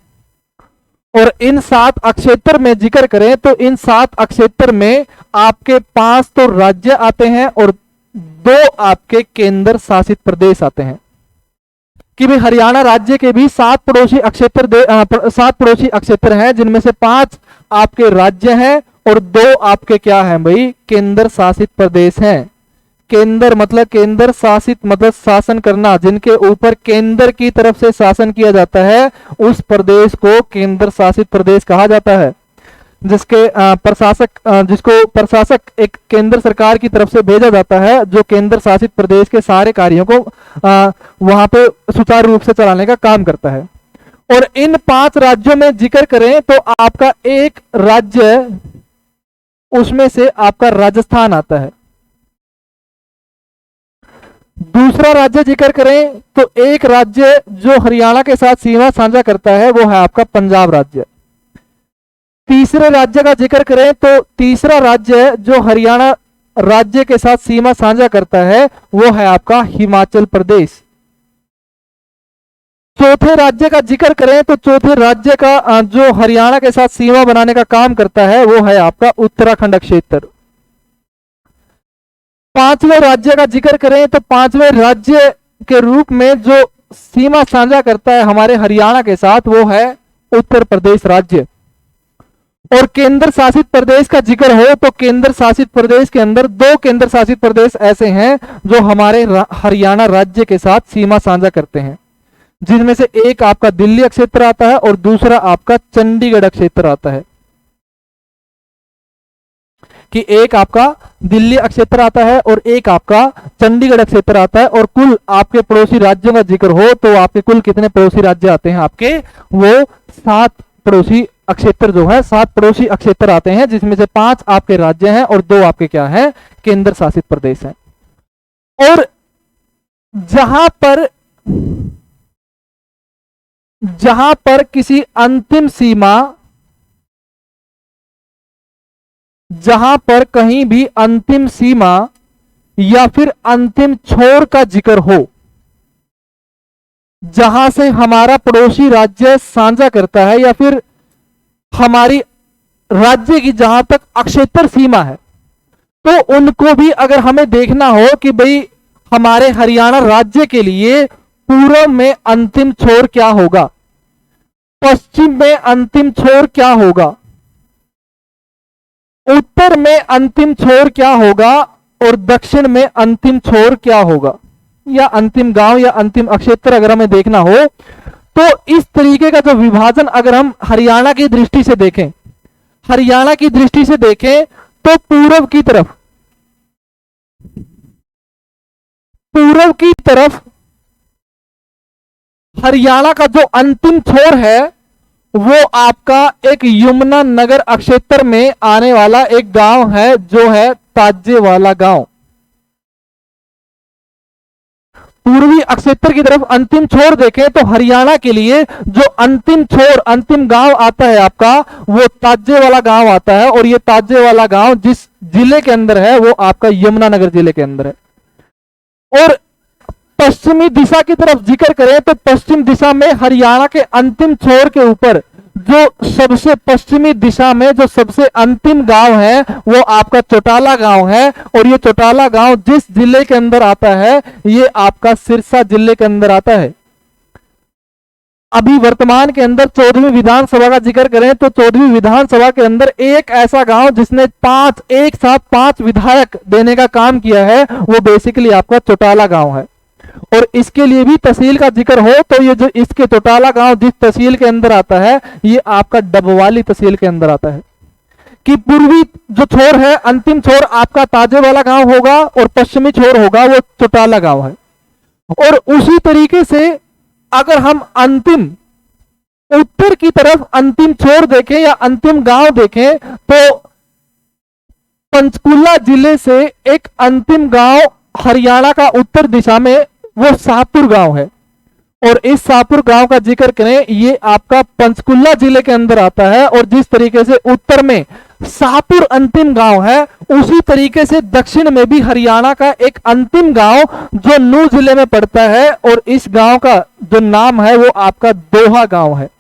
और इन 7 अक्षेत्र में जिक्र करें तो इन 7 अक्षेत्र में आपके 5 तो राज्य आते हैं और 2 आपके केंद्र शासित प्रदेश आते हैं। कि भाई हरियाणा राज्य के भी 7 पड़ोसी अक्षेत्र हैं, जिनमें से 5 आपके राज्य हैं और 2 आपके क्या हैं भाई, केंद्र शासित प्रदेश हैं। केंद्र मतलब केंद्र शासित मतलब शासन करना, जिनके ऊपर केंद्र की तरफ से शासन किया जाता है उस प्रदेश को केंद्र शासित प्रदेश कहा जाता है। जिसको प्रशासक एक केंद्र सरकार की तरफ से भेजा जाता है, जो केंद्र शासित प्रदेश के सारे कार्यों को वहां पे सुचारू रूप से चलाने का काम करता है। और इन 5 राज्यों में जिक्र करें तो आपका एक राज्य, उसमें से आपका राजस्थान आता है। दूसरा राज्य जिक्र करें तो एक राज्य जो हरियाणा के साथ सीमा साझा करता है वो है आपका पंजाब राज्य। तीसरे राज्य का जिक्र करें तो तीसरा राज्य जो हरियाणा राज्य के साथ सीमा साझा करता है वो है आपका हिमाचल प्रदेश। चौथे राज्य का जिक्र करें तो चौथे राज्य का जो हरियाणा के साथ सीमा बनाने का काम करता है वो है आपका उत्तराखंड क्षेत्र। पांचवें राज्य का जिक्र करें तो पांचवें राज्य के रूप में जो सीमा साझा करता है हमारे हरियाणा के साथ वो है उत्तर प्रदेश राज्य। और केंद्र शासित प्रदेश का जिक्र हो तो केंद्र शासित प्रदेश के अंदर 2 केंद्र शासित प्रदेश ऐसे हैं जो हमारे हरियाणा राज्य के साथ सीमा साझा करते हैं, जिनमें से एक आपका दिल्ली क्षेत्र आता है और दूसरा आपका चंडीगढ़ क्षेत्र आता है। कि एक आपका दिल्ली क्षेत्र आता है और एक आपका चंडीगढ़ क्षेत्र आता है। और कुल आपके पड़ोसी राज्यों का जिक्र हो तो आपके कुल कितने पड़ोसी राज्य आते हैं आपके, वो 7 पड़ोसी क्षेत्र जो है 7 पड़ोसी क्षेत्र आते हैं, जिसमें से 5 आपके राज्य हैं और 2 आपके क्या हैं, केंद्र शासित प्रदेश हैं। और जहां पर किसी अंतिम सीमा, जहां पर कहीं भी अंतिम सीमा या फिर अंतिम छोर का जिक्र हो, जहां से हमारा पड़ोसी राज्य साझा करता है या फिर हमारी राज्य की जहां तक अक्षेत्र सीमा है, तो उनको भी अगर हमें देखना हो कि भाई हमारे हरियाणा राज्य के लिए पूर्व में अंतिम छोर क्या होगा, पश्चिम में अंतिम छोर क्या होगा, उत्तर में अंतिम छोर क्या होगा और दक्षिण में अंतिम छोर क्या होगा, या अंतिम गांव या अंतिम क्षेत्र अगर हमें देखना हो, तो इस तरीके का जो विभाजन अगर हम हरियाणा की दृष्टि से देखें, हरियाणा की दृष्टि से देखें तो पूर्व की तरफ हरियाणा का जो अंतिम छोर है वो आपका एक यमुना नगर क्षेत्र में आने वाला एक गांव है जो है ताजेवाला गांव। पूर्वी क्षेत्र की तरफ अंतिम छोर देखें तो हरियाणा के लिए जो अंतिम छोर अंतिम गांव आता है आपका वो ताजेवाला गांव आता है। और ये ताजेवाला गांव जिस जिले के अंदर है वो आपका यमुनानगर जिले के अंदर है। और पश्चिमी दिशा की तरफ जिक्र करें तो पश्चिम दिशा में हरियाणा के अंतिम छोर के ऊपर जो सबसे पश्चिमी दिशा में जो सबसे अंतिम गांव है वो आपका चौटाला गांव है। और ये चौटाला गांव जिस जिले के अंदर आता है ये आपका सिरसा जिले के अंदर आता है। अभी वर्तमान के अंदर 14वीं विधानसभा का जिक्र करें तो 14वीं विधानसभा के अंदर एक ऐसा गांव जिसने एक साथ पांच विधायक देने का काम किया है वो बेसिकली आपका चौटाला गांव है। और इसके लिए भी तहसील का जिक्र हो तो ये जो इसके चौटाला गांव जिस तहसील के अंदर आता है ये आपका डबवाली तहसील के अंदर आता है। कि पूर्वी जो छोर है अंतिम छोर आपका ताजेवाला गांव होगा और पश्चिमी छोर होगा वो चौटाला गांव है। और उसी तरीके से अगर हम अंतिम उत्तर की तरफ अंतिम छोर देखें या अंतिम गांव देखें तो पंचकुला जिले से एक अंतिम गांव हरियाणा का उत्तर दिशा में वो शाहपुर गांव है। और इस शाहपुर गांव का जिक्र करें, ये आपका पंचकुला जिले के अंदर आता है। और जिस तरीके से उत्तर में शाहपुर अंतिम गांव है, उसी तरीके से दक्षिण में भी हरियाणा का एक अंतिम गांव जो नूह जिले में पड़ता है, और इस गांव का जो नाम है वो आपका दोहा गांव है।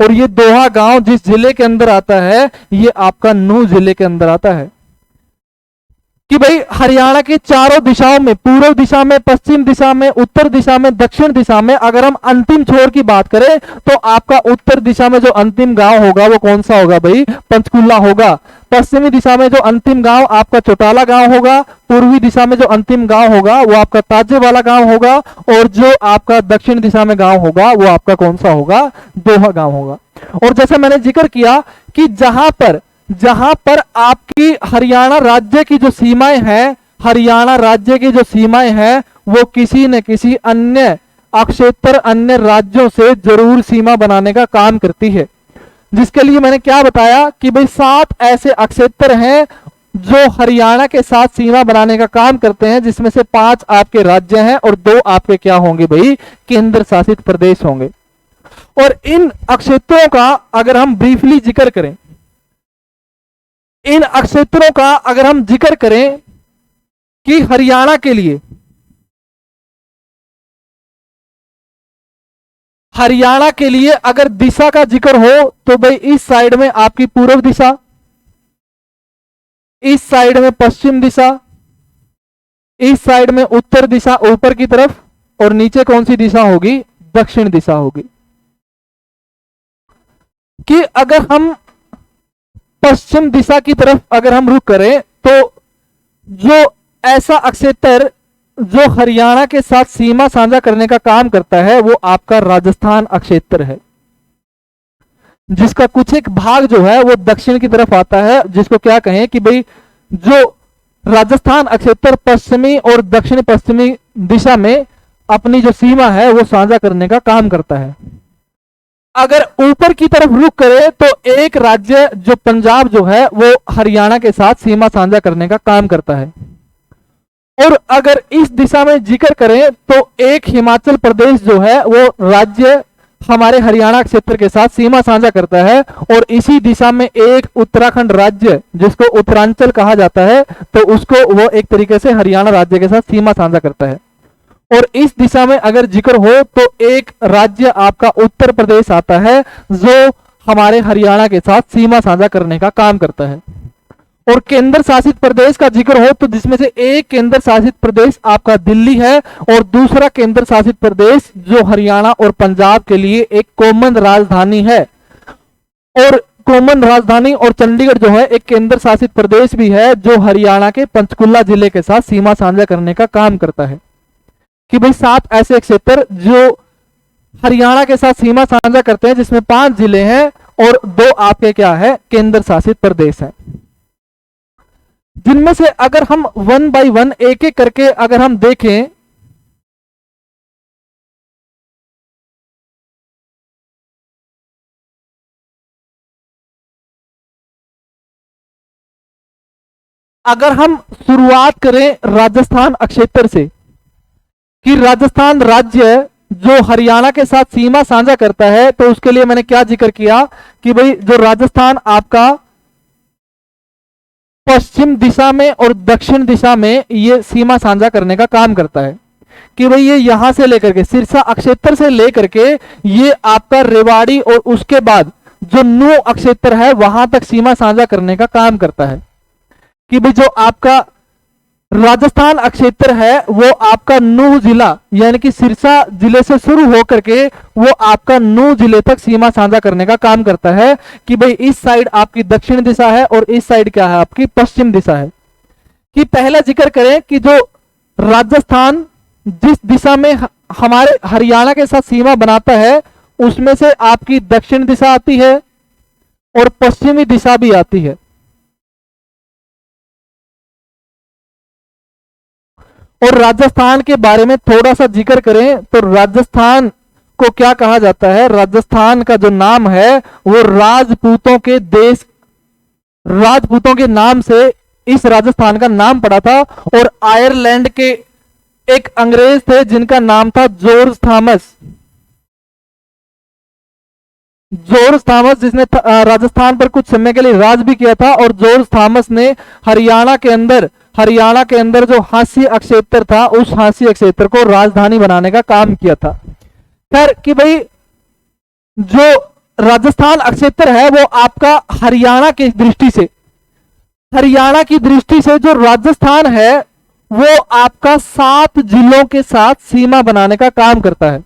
और ये दोहा गांव जिस जिले के अंदर आता है, ये आपका नूह जिले के अंदर आता है। कि भाई हरियाणा की चारों दिशाओं में, पूर्व दिशा में, पश्चिम दिशा में, उत्तर दिशा में, दक्षिण दिशा में, अगर हम अंतिम छोर की बात करें तो आपका उत्तर दिशा में जो अंतिम गांव होगा वो कौन सा होगा भाई? पंचकुला होगा। पश्चिमी दिशा में जो अंतिम गांव आपका चौटाला गांव होगा, पूर्वी दिशा में जो अंतिम गांव होगा वो आपका ताजे वाला गांव होगा, और जो आपका दक्षिण दिशा में गांव होगा वो आपका कौन सा होगा? दोहा गांव होगा। और जैसे मैंने जिक्र किया कि जहां पर आपकी हरियाणा राज्य की जो सीमाएं हैं, हरियाणा राज्य की जो सीमाएं हैं वो किसी न किसी अन्य अक्षेत्र, अन्य राज्यों से जरूर सीमा बनाने का काम करती है। जिसके लिए मैंने क्या बताया कि भाई 7 ऐसे अक्षेत्र हैं जो हरियाणा के साथ सीमा बनाने का काम करते हैं, जिसमें से 5 आपके राज्य हैं और 2 आपके क्या होंगे भाई? केंद्र शासित प्रदेश होंगे। और इन अक्षेत्रों का अगर हम ब्रीफली जिक्र करें, इन अक्षेत्रों का अगर हम जिक्र करें कि हरियाणा के लिए, हरियाणा के लिए अगर दिशा का जिक्र हो तो भाई इस साइड में आपकी पूर्व दिशा, इस साइड में पश्चिम दिशा, इस साइड में उत्तर दिशा ऊपर की तरफ, और नीचे कौन सी दिशा होगी? दक्षिण दिशा होगी। कि अगर हम पश्चिम दिशा की तरफ अगर हम रुख करें तो जो ऐसा अक्षेत्र जो हरियाणा के साथ सीमा साझा करने का काम करता है वो आपका राजस्थान अक्षेत्र है, जिसका कुछ एक भाग जो है वो दक्षिण की तरफ आता है, जिसको क्या कहें कि भाई जो राजस्थान अक्षेत्र पश्चिमी और दक्षिण पश्चिमी दिशा में अपनी जो सीमा है वो साझा करने का काम करता है। अगर ऊपर की तरफ रुख करें तो एक राज्य जो पंजाब जो है वो हरियाणा के साथ सीमा साझा करने का काम करता है। और अगर इस दिशा में जिक्र करें तो एक हिमाचल प्रदेश जो है वो राज्य हमारे हरियाणा क्षेत्र के साथ सीमा साझा करता है, और इसी दिशा में एक उत्तराखंड राज्य जिसको उत्तरांचल कहा जाता है, तो उसको वो एक तरीके से हरियाणा राज्य के साथ सीमा साझा करता है। और इस दिशा में अगर जिक्र हो तो एक राज्य आपका उत्तर प्रदेश आता है जो हमारे हरियाणा के साथ सीमा साझा करने का काम करता है। और केंद्र शासित प्रदेश का जिक्र हो तो जिसमें से एक केंद्र शासित प्रदेश आपका दिल्ली है, और दूसरा केंद्र शासित प्रदेश जो हरियाणा और पंजाब के लिए एक कॉमन राजधानी है। और कॉमन राजधानी और चंडीगढ़ जो है एक केंद्र शासित प्रदेश भी है जो हरियाणा के पंचकुला जिले के साथ सीमा साझा करने का काम करता है। कि भाई 7 ऐसे क्षेत्र जो हरियाणा के साथ सीमा साझा करते हैं, जिसमें 5 जिले हैं और 2 आपके क्या है? केंद्र शासित प्रदेश है। जिनमें से अगर हम 1 बाय 1 एक एक करके अगर हम देखें, अगर हम शुरुआत करें राजस्थान अक्षेत्र से, कि राजस्थान राज्य जो हरियाणा के साथ सीमा साझा करता है, तो उसके लिए मैंने क्या जिक्र किया कि भाई जो राजस्थान आपका पश्चिम दिशा में और दक्षिण दिशा में ये सीमा साझा करने का काम करता है। कि भाई ये यहां से लेकर के सिरसा अक्षेत्र से लेकर के ये आपका रेवाड़ी और उसके बाद जो नूह अक्षेत्र है वहां तक सीमा साझा करने का काम करता है। कि भाई जो आपका राजस्थान अक्षेत्र है वो आपका नूह जिला यानी कि सिरसा जिले से शुरू होकर के वो आपका नूह जिले तक सीमा साझा करने का काम करता है। कि भाई इस साइड आपकी दक्षिण दिशा है और इस साइड क्या है? आपकी पश्चिम दिशा है। कि पहला जिक्र करें कि जो राजस्थान जिस दिशा में हमारे हरियाणा के साथ सीमा बनाता है उसमें से आपकी दक्षिण दिशा आती है और पश्चिमी दिशा भी आती है। और राजस्थान के बारे में थोड़ा सा जिक्र करें तो राजस्थान को क्या कहा जाता है? राजस्थान का जो नाम है वो राजपूतों के देश, राजपूतों के नाम से इस राजस्थान का नाम पड़ा था। और आयरलैंड के एक अंग्रेज थे जिनका नाम था जॉर्ज थॉमस, जॉर्ज थॉमस, जिसने राजस्थान पर कुछ समय के लिए राज भी किया था। और जॉर्ज थॉमस ने हरियाणा के अंदर जो हांसी अक्षेत्र था, उस हांसी अक्षेत्र को राजधानी बनाने का काम किया था। खैर कि भाई जो राजस्थान अक्षेत्र है वो आपका हरियाणा की दृष्टि से, हरियाणा की दृष्टि से जो राजस्थान है वो आपका 7 जिलों के साथ सीमा बनाने का काम करता है।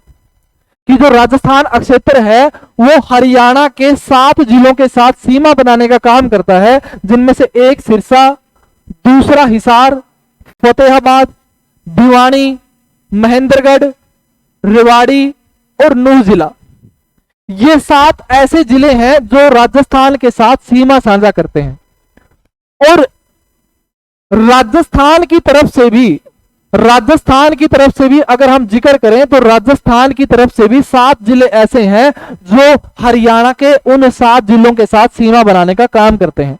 कि जो राजस्थान अक्षेत्र है वो हरियाणा के 7 जिलों के साथ सीमा बनाने का काम करता है, जिनमें से एक सिरसा, दूसरा हिसार, फतेहाबाद, भिवानी, महेंद्रगढ़, रेवाड़ी और नूंह जिला। ये 7 ऐसे जिले हैं जो राजस्थान के साथ सीमा साझा करते हैं। और राजस्थान की तरफ से भी अगर हम जिक्र करें तो राजस्थान की तरफ से भी 7 जिले ऐसे हैं जो हरियाणा के उन 7 जिलों के साथ सीमा बनाने का काम करते हैं।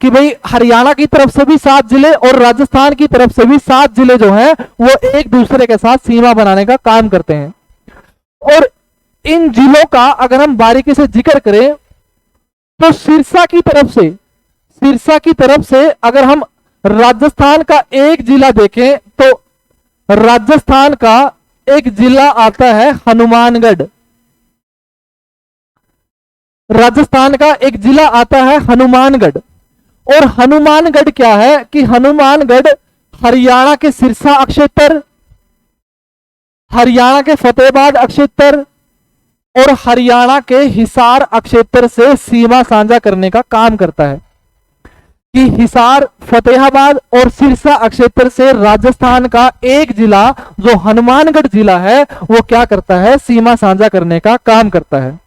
कि भाई हरियाणा की तरफ से भी 7 जिले और राजस्थान की तरफ से भी 7 जिले जो हैं वो एक दूसरे के साथ सीमा बनाने का काम करते हैं। और इन जिलों का अगर हम बारीकी से जिक्र करें तो सिरसा की तरफ से अगर हम राजस्थान का एक जिला देखें तो राजस्थान का एक जिला आता है हनुमानगढ़। राजस्थान का एक जिला आता है हनुमानगढ़। और हनुमानगढ़ क्या है कि हनुमानगढ़ हरियाणा के सिरसा अक्षेत्र, हरियाणा के फतेहाबाद अक्षेत्र और हरियाणा के हिसार अक्षेत्र से सीमा साझा करने का काम करता है। कि हिसार, फतेहाबाद और सिरसा अक्षेत्र से राजस्थान का एक जिला जो हनुमानगढ़ जिला है वो क्या करता है? सीमा साझा करने का काम करता है।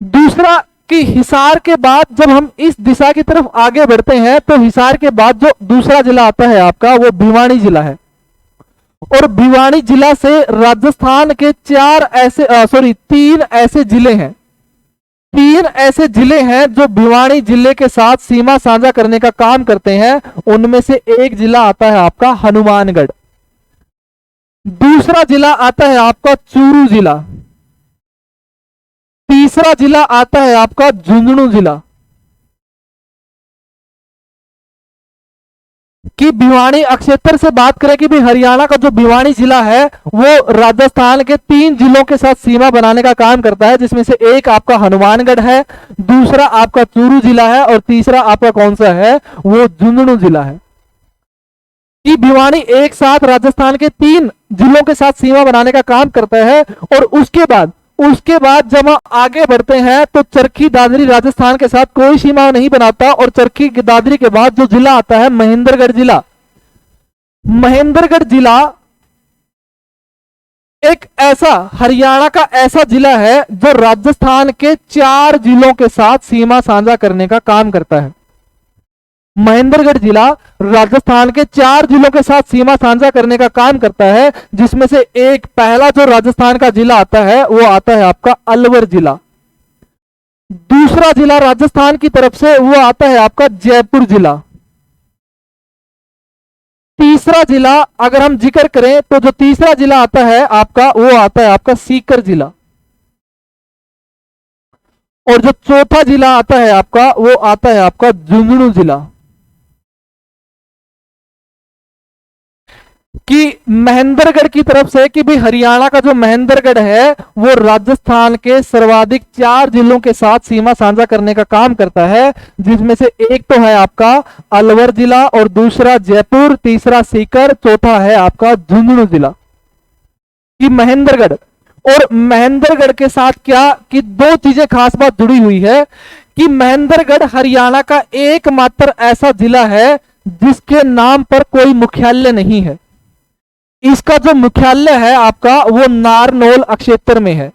दूसरा कि हिसार के बाद जब हम इस दिशा की तरफ आगे बढ़ते हैं तो हिसार के बाद जो दूसरा जिला आता है आपका वो भिवानी जिला है। और भिवानी जिला से राजस्थान के 3 ऐसे जिले हैं, 3 ऐसे जिले हैं जो भिवानी जिले के साथ सीमा साझा करने का काम करते हैं। उनमें से एक जिला आता है आपका हनुमानगढ़, दूसरा जिला आता है आपका चूरू जिला, तीसरा जिला आता है आपका झुंझुनू जिला। कि भिवानी अक्षेत्र से बात करें कि भाई हरियाणा का जो भिवानी जिला है वो राजस्थान के 3 जिलों के साथ सीमा बनाने का काम करता है, जिसमें से एक आपका हनुमानगढ़ है, दूसरा आपका चूरू जिला है और तीसरा आपका कौन सा है? वो झुंझुनू जिला है। कि भिवानी एक साथ राजस्थान के 3 जिलों के साथ सीमा बनाने का काम करता है। और उसके बाद जब हम आगे बढ़ते हैं तो चरखी दादरी राजस्थान के साथ कोई सीमा नहीं बनाता। और चरखी दादरी के बाद जो जिला आता है महेंद्रगढ़ जिला, महेंद्रगढ़ जिला एक ऐसा हरियाणा का ऐसा जिला है जो राजस्थान के 4 जिलों के साथ सीमा साझा करने का काम करता है। महेंद्रगढ़ जिला राजस्थान के 4 जिलों के साथ सीमा साझा करने का काम करता है, जिसमें से एक पहला जो राजस्थान का जिला आता है वो आता है आपका अलवर जिला। दूसरा जिला राजस्थान की तरफ से वो आता है आपका जयपुर जिला। तीसरा जिला अगर हम जिक्र करें तो जो तीसरा जिला आता है आपका वो आता है आपका सीकर जिला। और जो चौथा जिला आता है आपका वो आता है आपका झुंझुनू जिला। कि महेंद्रगढ़ की तरफ से कि भाई हरियाणा का जो महेंद्रगढ़ है वो राजस्थान के सर्वाधिक 4 जिलों के साथ सीमा साझा करने का काम करता है, जिसमें से एक तो है आपका अलवर जिला और दूसरा जयपुर, तीसरा सीकर, चौथा है आपका झुंझुनू जिला। कि महेंद्रगढ़ और महेंद्रगढ़ के साथ क्या कि 2 चीजें खास बात जुड़ी हुई है कि महेंद्रगढ़ हरियाणा का एकमात्र ऐसा जिला है जिसके नाम पर कोई मुख्यालय नहीं है। इसका जो मुख्यालय है आपका वो नारनौल अक्षेत्र में है।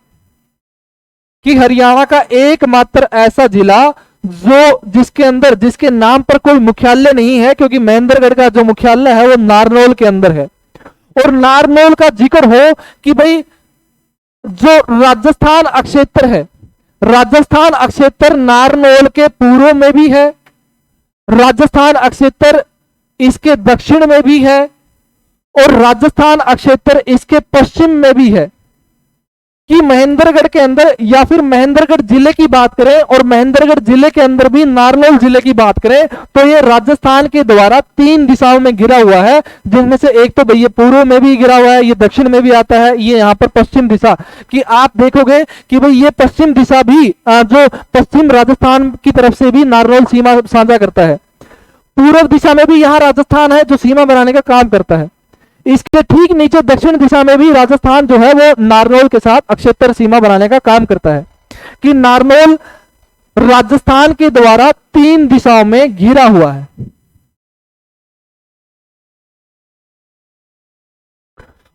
कि हरियाणा का एकमात्र ऐसा जिला जो जिसके नाम पर कोई मुख्यालय नहीं है, क्योंकि महेंद्रगढ़ का जो मुख्यालय है वो नारनौल के अंदर है। और नारनौल का जिक्र हो कि भाई जो राजस्थान अक्षेत्र है, राजस्थान अक्षेत्र नारनौल के पूर्व में भी है, राजस्थान अक्षेत्र इसके दक्षिण में भी है और राजस्थान अक्षेत्र इसके पश्चिम में भी है। कि महेंद्रगढ़ के अंदर या फिर महेंद्रगढ़ जिले की बात करें और महेंद्रगढ़ जिले के अंदर भी नारनौल जिले की बात करें तो ये राजस्थान के द्वारा 3 दिशाओं में घिरा हुआ है, जिनमें से एक तो भैया पूर्व में भी घिरा हुआ है, ये दक्षिण में भी आता है, ये यहाँ पर पश्चिम दिशा कि आप देखोगे कि भाई ये पश्चिम दिशा भी जो पश्चिम राजस्थान की तरफ से भी नारनौल सीमा साझा करता है। पूर्व दिशा में भी यहाँ राजस्थान है जो सीमा बनाने का काम करता है। इसके ठीक नीचे दक्षिण दिशा में भी राजस्थान जो है वो नारनौल के साथ अक्षेत्र सीमा बनाने का काम करता है। कि नारनौल राजस्थान के द्वारा 3 दिशाओं में घिरा हुआ है।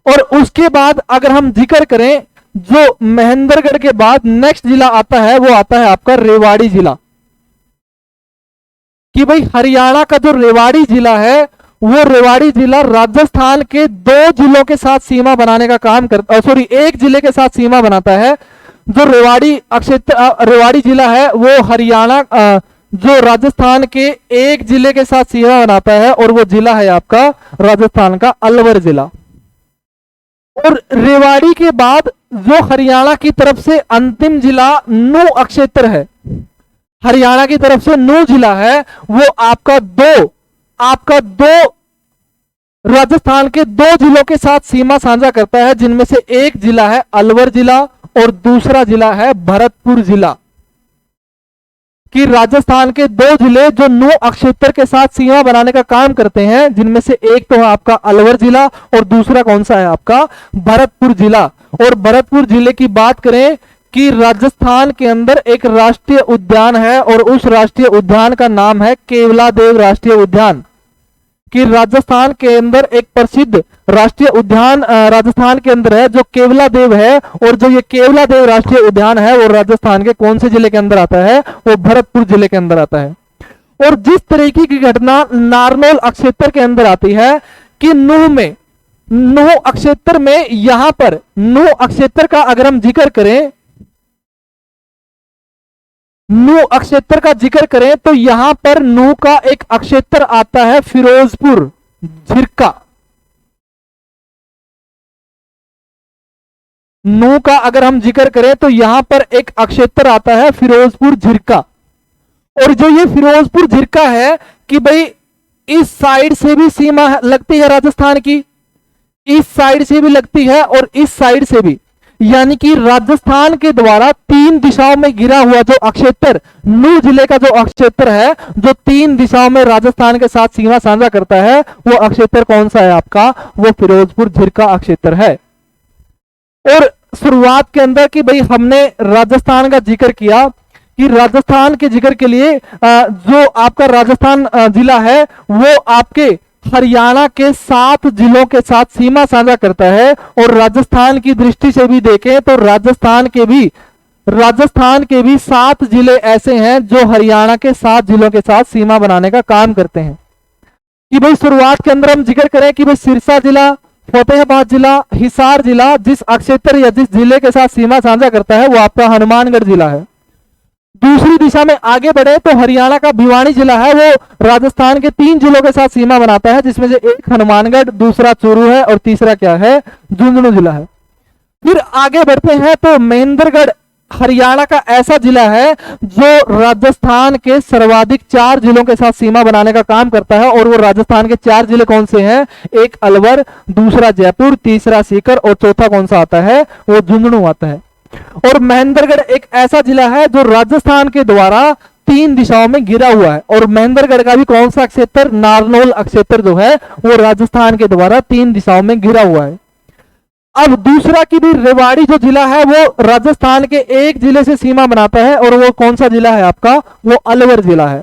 और उसके बाद अगर हम जिक्र करें, जो महेंद्रगढ़ के बाद नेक्स्ट जिला आता है वो आता है आपका रेवाड़ी जिला। कि भाई हरियाणा का जो रेवाड़ी जिला है वो रेवाड़ी जिला राजस्थान के 2 जिलों के साथ सीमा बनाने का काम करता, सॉरी 1 जिले के साथ सीमा बनाता है। जो रेवाड़ी रेवाड़ी जिला है वो हरियाणा जो राजस्थान के 1 जिले के साथ सीमा बनाता है और वो जिला है आपका राजस्थान का अलवर जिला। और रेवाड़ी के बाद जो हरियाणा की तरफ से अंतिम जिला नू अक्षेत्र है, हरियाणा की तरफ से नू जिला है, वो आपका दो राजस्थान के 2 जिलों के साथ सीमा साझा करता है, जिनमें से एक जिला है अलवर जिला और दूसरा जिला है भरतपुर जिला। कि राजस्थान के 2 जिले जो नू अक्षेत्र के साथ सीमा बनाने का काम करते हैं, जिनमें से एक तो है आपका अलवर जिला और दूसरा कौन सा है आपका भरतपुर जिला। और भरतपुर जिले की बात करें कि राजस्थान के अंदर एक राष्ट्रीय उद्यान है और उस राष्ट्रीय उद्यान का नाम है केवलादेव राष्ट्रीय उद्यान। कि राजस्थान के अंदर एक प्रसिद्ध राष्ट्रीय उद्यान राजस्थान के अंदर है जो केवलादेव है, और जो ये केवलादेव राष्ट्रीय उद्यान है वो राजस्थान के कौन से जिले के अंदर आता है, वो भरतपुर जिले के अंदर आता है। और जिस तरीके की घटना नारनौल अक्षेत्र के अंदर आती है कि नूह अक्षेत्र में, यहां पर नूह अक्षेत्र का अगर हम जिक्र करें, नू अक्षेत्र का जिक्र करें तो यहां पर नू का एक अक्षेत्र आता है फिरोजपुर झिरका। नू का अगर हम जिक्र करें तो यहां पर एक अक्षेत्र आता है फिरोजपुर झिरका। और जो ये फिरोजपुर झिरका है कि भाई इस साइड से भी सीमा लगती है राजस्थान की, इस साइड से भी लगती है और इस साइड से भी, यानी कि राजस्थान के द्वारा 3 दिशाओं में घिरा हुआ जो अक्षेत्र नू जिले का जो अक्षेत्र है, जो 3 दिशाओं में राजस्थान के साथ सीमा साझा करता है, वो अक्षेत्र कौन सा है आपका, वो फिरोजपुर झिरका अक्षेत्र है। और शुरुआत के अंदर कि भाई हमने राजस्थान का जिक्र किया कि राजस्थान के जिक्र के लिए जो आपका राजस्थान जिला है वो आपके हरियाणा के 7 जिलों के साथ सीमा साझा करता है। और राजस्थान की दृष्टि से भी देखें तो राजस्थान के भी 7 जिले ऐसे हैं जो हरियाणा के 7 जिलों के साथ सीमा बनाने का काम करते हैं। कि भाई शुरुआत के अंदर हम जिक्र करें कि भाई सिरसा जिला, फतेहाबाद जिला, हिसार जिला जिस अक्षेत्र या जिस जिले के साथ सीमा साझा करता है वो आपका हनुमानगढ़ जिला है। दूसरी दिशा में आगे बढ़े तो हरियाणा का भिवानी जिला है, वो राजस्थान के 3 जिलों के साथ सीमा बनाता है, जिसमें से एक हनुमानगढ़, दूसरा चूरू है और तीसरा क्या है, झुंझुनू जिला है। फिर आगे बढ़ते हैं तो महेंद्रगढ़ हरियाणा का ऐसा जिला है जो राजस्थान के सर्वाधिक 4 जिलों के साथ सीमा बनाने का काम करता है। और वो राजस्थान के 4 जिले कौन से हैं, एक अलवर, दूसरा जयपुर, तीसरा सीकर और चौथा कौन सा आता है, वो झुंझुनू आता है। और महेंद्रगढ़ एक ऐसा जिला है जो राजस्थान के द्वारा 3 दिशाओं में घिरा हुआ है। और महेंद्रगढ़ का भी कौन सा अक्षेत्र, नारनौल अक्षेत्र जो है वो राजस्थान के द्वारा 3 दिशाओं में घिरा हुआ है। अब दूसरा की भी रेवाड़ी जो जिला है वो राजस्थान के एक जिले से सीमा बनाता है और वो कौन सा जिला है आपका, वो अलवर जिला है।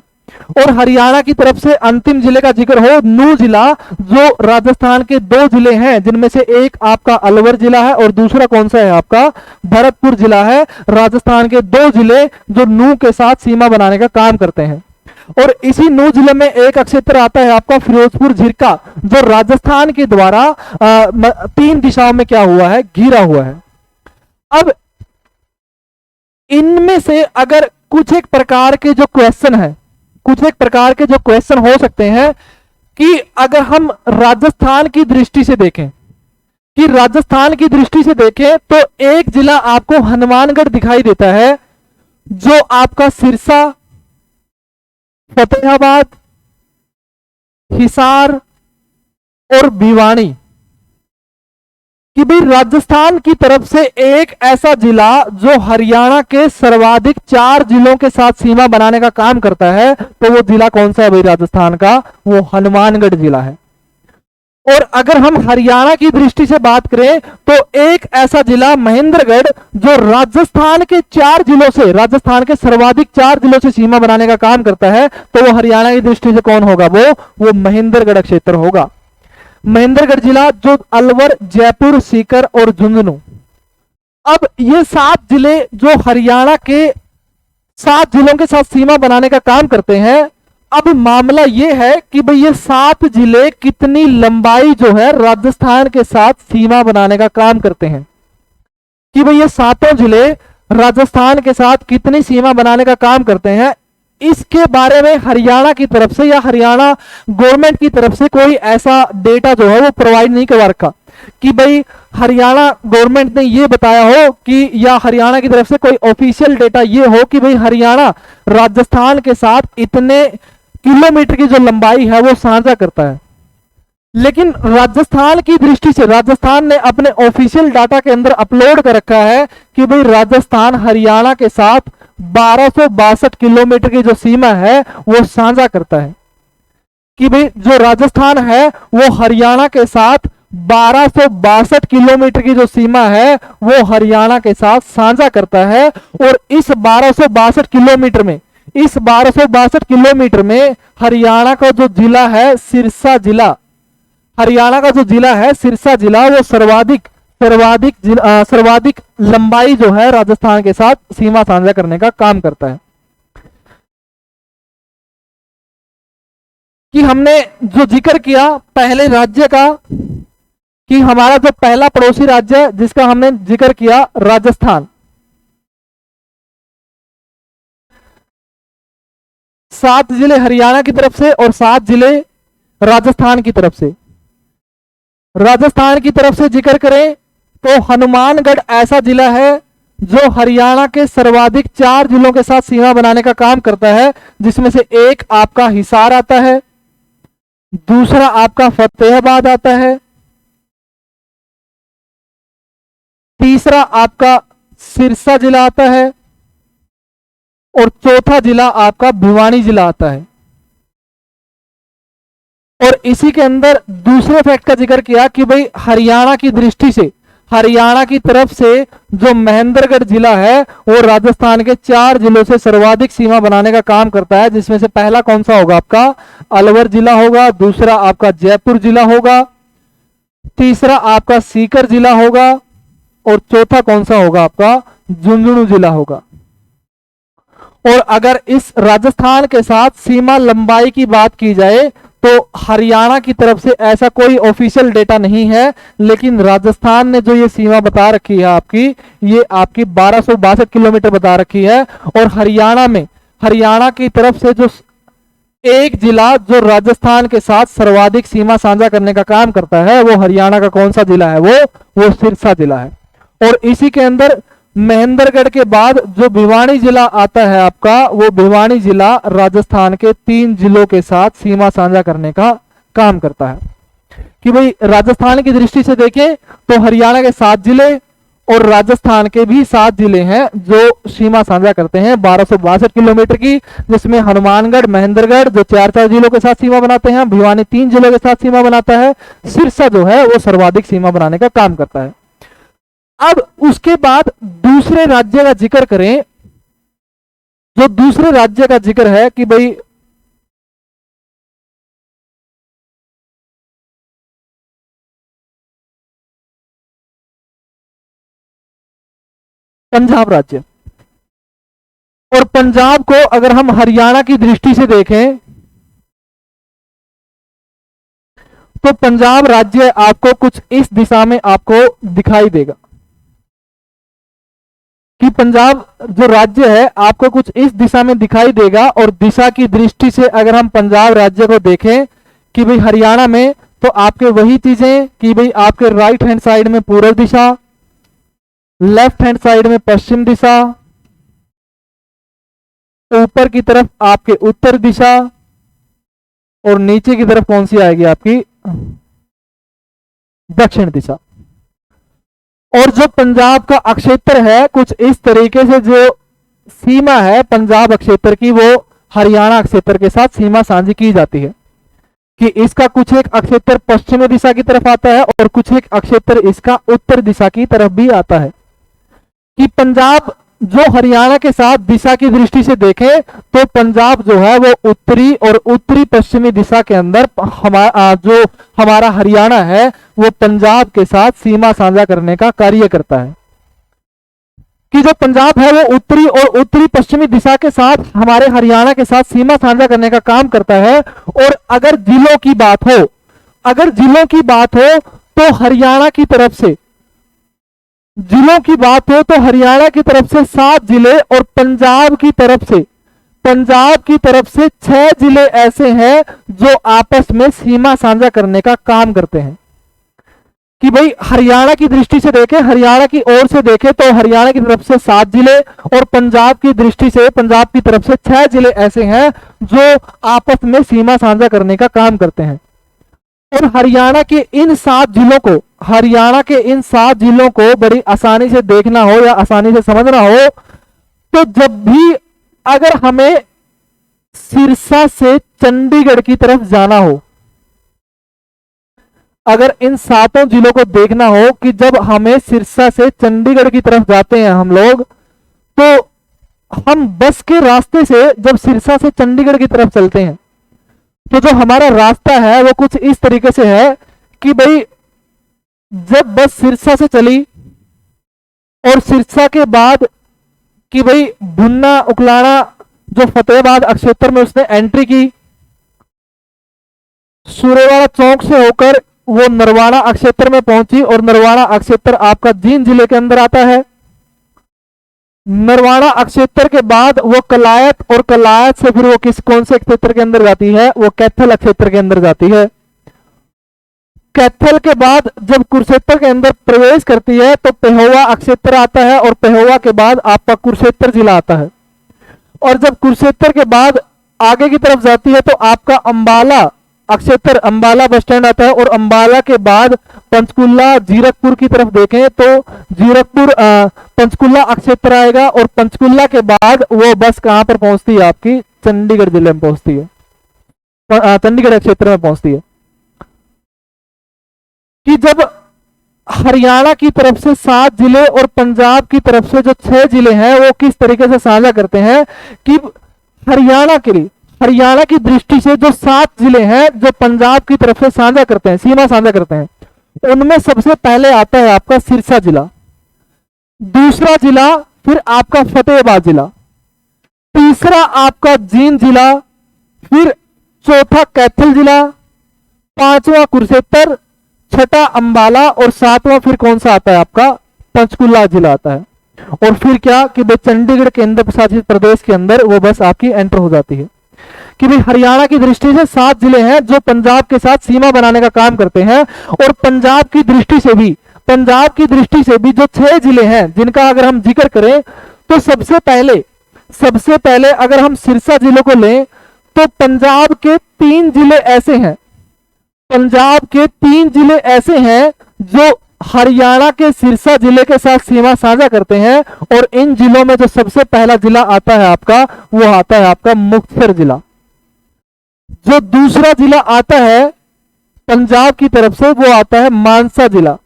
और हरियाणा की तरफ से अंतिम जिले का जिक्र हो, नू जिला, जो राजस्थान के 2 जिले हैं जिनमें से एक आपका अलवर जिला है और दूसरा कौन सा है आपका, भरतपुर जिला है। राजस्थान के 2 जिले जो नू के साथ सीमा बनाने का काम करते हैं। और इसी नू जिले में एक अक्षेत्र आता है आपका फिरोजपुर झिरका, जो राजस्थान के द्वारा 3 दिशाओं में क्या हुआ है, घिरा हुआ है। अब इनमें से अगर कुछ एक प्रकार के जो क्वेश्चन है, कुछ एक प्रकार के जो क्वेश्चन हो सकते हैं कि अगर हम राजस्थान की दृष्टि से देखें, कि राजस्थान की दृष्टि से देखें तो एक जिला आपको हनुमानगढ़ दिखाई देता है, जो आपका सिरसा, फतेहाबाद, हिसार और भिवानी, कि भाई राजस्थान की तरफ से एक ऐसा जिला जो हरियाणा के सर्वाधिक 4 जिलों के साथ सीमा बनाने का काम करता है, तो वो जिला कौन सा है भाई राजस्थान का? वो हनुमानगढ़ जिला है। और अगर हम हरियाणा की दृष्टि से बात करें तो एक ऐसा जिला महेंद्रगढ़, जो राजस्थान के 4 जिलों से, राजस्थान के सर्वाधिक 4 जिलों से सीमा बनाने का काम करता है, तो वो हरियाणा की दृष्टि से कौन होगा? वो महेंद्रगढ़ क्षेत्र होगा। महेंद्रगढ़ जिला जो अलवर, जयपुर, सीकर और झुंझुनू, अब ये 7 जिले जो हरियाणा के 7 जिलों के साथ सीमा बनाने का काम करते हैं। अब मामला यह है कि भाई ये 7 जिले कितनी लंबाई जो है राजस्थान के साथ सीमा बनाने का काम करते हैं, कि भाई ये 7 जिले राजस्थान के साथ कितनी सीमा बनाने का काम करते हैं, इसके बारे में हरियाणा की तरफ से या हरियाणा गवर्नमेंट की तरफ से कोई ऐसा डेटा जो है वो प्रोवाइड नहीं करवा रखा कि भाई हरियाणा गवर्नमेंट ने ये बताया हो कि, या हरियाणा की तरफ से कोई ऑफिशियल डेटा ये हो कि भाई हरियाणा राजस्थान के साथ इतने किलोमीटर की जो लंबाई है वो साझा करता है। लेकिन राजस्थान की दृष्टि से राजस्थान ने अपने ऑफिशियल डाटा के अंदर अपलोड कर रखा है कि भाई राजस्थान हरियाणा के साथ 1262 किलोमीटर की जो सीमा है वो साझा करता है, कि भाई जो राजस्थान है वो हरियाणा के साथ 1262 किलोमीटर की जो सीमा है वो हरियाणा के साथ साझा करता है। और इस 1262 किलोमीटर में, इस 1262 किलोमीटर में हरियाणा का जो जिला है सिरसा जिला, हरियाणा का जो जिला है सिरसा जिला, वो सर्वाधिक लंबाई जो है राजस्थान के साथ सीमा साझा करने का काम करता है। कि हमने जो जिक्र किया पहले राज्य का, कि हमारा जो पहला पड़ोसी राज्य है जिसका हमने जिक्र किया राजस्थान, 7 जिले हरियाणा की तरफ से और 7 जिले राजस्थान की तरफ से। राजस्थान की तरफ से जिक्र करें तो हनुमानगढ़ ऐसा जिला है जो हरियाणा के सर्वाधिक 4 जिलों के साथ सीमा बनाने का काम करता है, जिसमें से एक आपका हिसार आता है, दूसरा आपका फतेहाबाद आता है, तीसरा आपका सिरसा जिला आता है और चौथा जिला आपका भिवानी जिला आता है। और इसी के अंदर दूसरे फैक्ट का जिक्र किया कि भाई हरियाणा की दृष्टि से, हरियाणा की तरफ से जो महेंद्रगढ़ जिला है वो राजस्थान के 4 जिलों से सर्वाधिक सीमा बनाने का काम करता है, जिसमें से पहला कौन सा होगा? आपका अलवर जिला होगा, दूसरा आपका जयपुर जिला होगा, तीसरा आपका सीकर जिला होगा और चौथा कौन सा होगा? आपका झुंझुनू जिला होगा। और अगर इस राजस्थान के साथ सीमा लंबाई की बात की जाए तो हरियाणा की तरफ से ऐसा कोई ऑफिशियल डेटा नहीं है, लेकिन राजस्थान ने जो ये सीमा बता रखी है आपकी, ये आपकी 1262 किलोमीटर बता रखी है। और हरियाणा में, हरियाणा की तरफ से जो एक जिला जो राजस्थान के साथ सर्वाधिक सीमा साझा करने का काम करता है वो हरियाणा का कौन सा जिला है? वो सिरसा जिला है। और इसी के अंदर महेंद्रगढ़ के बाद जो भिवानी जिला आता है आपका, वो भिवानी जिला राजस्थान के 3 जिलों के साथ सीमा साझा करने का काम करता है। कि भाई राजस्थान की दृष्टि से देखें तो हरियाणा के 7 जिले और राजस्थान के भी 7 जिले हैं जो सीमा साझा करते हैं 1262 किलोमीटर की, जिसमें हनुमानगढ़, महेंद्रगढ़ जो 4 जिलों के साथ सीमा बनाते हैं, भिवानी 3 जिलों के साथ सीमा बनाता है, सिरसा जो है वो सर्वाधिक सीमा बनाने का काम करता है। अब उसके बाद दूसरे राज्य का जिक्र करें, जो दूसरे राज्य का जिक्र है कि भाई पंजाब राज्य। और पंजाब को अगर हम हरियाणा की दृष्टि से देखें तो पंजाब राज्य आपको कुछ इस दिशा में आपको दिखाई देगा। कि पंजाब जो राज्य है आपको कुछ इस दिशा में दिखाई देगा, और दिशा की दृष्टि से अगर हम पंजाब राज्य को देखें कि भाई हरियाणा में, तो आपके वही चीजें कि भाई आपके राइट हैंड साइड में पूर्व दिशा, लेफ्ट हैंड साइड में पश्चिम दिशा, ऊपर की तरफ आपके उत्तर दिशा, और नीचे की तरफ कौन सी आएगी आपकी दक्षिण दिशा। और जो पंजाब का अक्षेत्र है कुछ इस तरीके से, जो सीमा है पंजाब अक्षेत्र की वो हरियाणा अक्षेत्र के साथ सीमा साझी की जाती है, कि इसका कुछ एक अक्षेत्र पश्चिमी दिशा की तरफ आता है और कुछ एक अक्षेत्र इसका उत्तर दिशा की तरफ भी आता है। कि पंजाब जो हरियाणा के साथ दिशा की दृष्टि से देखें तो पंजाब जो है वो उत्तरी और उत्तरी पश्चिमी दिशा के अंदर जो हमारा हरियाणा है वो पंजाब के साथ सीमा साझा करने का कार्य करता है। कि जो पंजाब है वो उत्तरी और उत्तरी पश्चिमी दिशा के साथ हमारे हरियाणा के साथ सीमा साझा करने का काम करता है। और अगर जिलों की बात हो, अगर जिलों की बात हो तो हरियाणा की तरफ से, जिलों की बात हो तो हरियाणा की तरफ से 7 जिले और पंजाब की तरफ से 6 जिले ऐसे हैं जो आपस में सीमा साझा करने का काम करते हैं। कि भाई हरियाणा की दृष्टि से देखें, हरियाणा की ओर से देखें तो हरियाणा की तरफ से 7 जिले और पंजाब की दृष्टि से पंजाब की तरफ से 6 जिले ऐसे हैं जो आपस में सीमा साझा करने का काम करते हैं। और हरियाणा के इन 7 जिलों को, हरियाणा के इन 7 जिलों को बड़ी आसानी से देखना हो या आसानी से समझना हो तो जब भी अगर हमें सिरसा से चंडीगढ़ की तरफ जाना हो, अगर इन 7 जिलों को देखना हो कि जब हमें सिरसा से चंडीगढ़ की तरफ जाते हैं हम लोग, तो हम बस के रास्ते से जब सिरसा से चंडीगढ़ की तरफ चलते हैं तो जो हमारा रास्ता है वो कुछ इस तरीके से है कि भाई जब बस सिरसा से चली और सिरसा के बाद कि भाई भुन्ना उकलाना जो फतेहाबाद अक्षेत्र में उसने एंट्री की, सूरेवाड़ा चौक से होकर वो नरवाड़ा अक्षेत्र में पहुंची और नरवाड़ा अक्षेत्र आपका जींद जिले के अंदर आता है। नरवाड़ा अक्षेत्र के बाद वो कलायत, और कलायत से फिर वो कौन से क्षेत्र के अंदर जाती है, वो कैथल क्षेत्र के अंदर जाती है। कैथल के बाद जब कुरुक्षेत्र के अंदर प्रवेश करती है तो पेहोवा अक्षेत्र आता है, और पेहोवा के बाद आपका कुरुक्षेत्र जिला आता है। और जब कुरुक्षेत्र के बाद आगे की तरफ जाती है तो आपका अंबाला अक्षेत्र, अंबाला बस स्टैंड आता है। और अंबाला के बाद पंचकुला जीरकपुर की तरफ देखें तो जीरकपुर पंचकुला अक्षेत्र आएगा, और पंचकुला के बाद वो बस कहां पर पहुंचती है, आपकी चंडीगढ़ जिले में पहुंचती है, चंडीगढ़ क्षेत्र में पहुंचती है। कि जब हरियाणा की तरफ से 7 जिले और पंजाब की तरफ से जो 6 जिले हैं वो किस तरीके से साझा करते हैं कि हरियाणा के लिए, हरियाणा की दृष्टि से जो 7 जिले हैं जो पंजाब की तरफ से साझा करते हैं, सीमा साझा करते हैं, उनमें सबसे पहले आता है आपका सिरसा जिला, दूसरा जिला फिर आपका फतेहाबाद जिला, तीसरा आपका जींद जिला, फिर चौथा कैथल जिला, पांचवा कुरुक्षेत्र, छठा अंबाला, और सातवां फिर कौन सा आता है आपका पंचकुला जिला आता है। और फिर क्या कि भाई चंडीगढ़ केंद्र शासित प्रदेश के अंदर वो बस आपकी एंटर हो जाती है। कि भाई हरियाणा की दृष्टि से 7 जिले हैं जो पंजाब के साथ सीमा बनाने का काम करते हैं, और पंजाब की दृष्टि से भी, पंजाब की दृष्टि से भी जो 6 जिले हैं जिनका अगर हम जिक्र करें तो सबसे पहले अगर हम सिरसा जिले को लें तो पंजाब के 3 जिले ऐसे हैं, पंजाब के 3 जिले ऐसे हैं जो हरियाणा के सिरसा जिले के साथ सीमा साझा करते हैं। और इन जिलों में जो सबसे पहला जिला आता है आपका, वो आता है आपका मुक्तसर जिला। जो दूसरा जिला आता है पंजाब की तरफ से वो आता है मानसा जिला।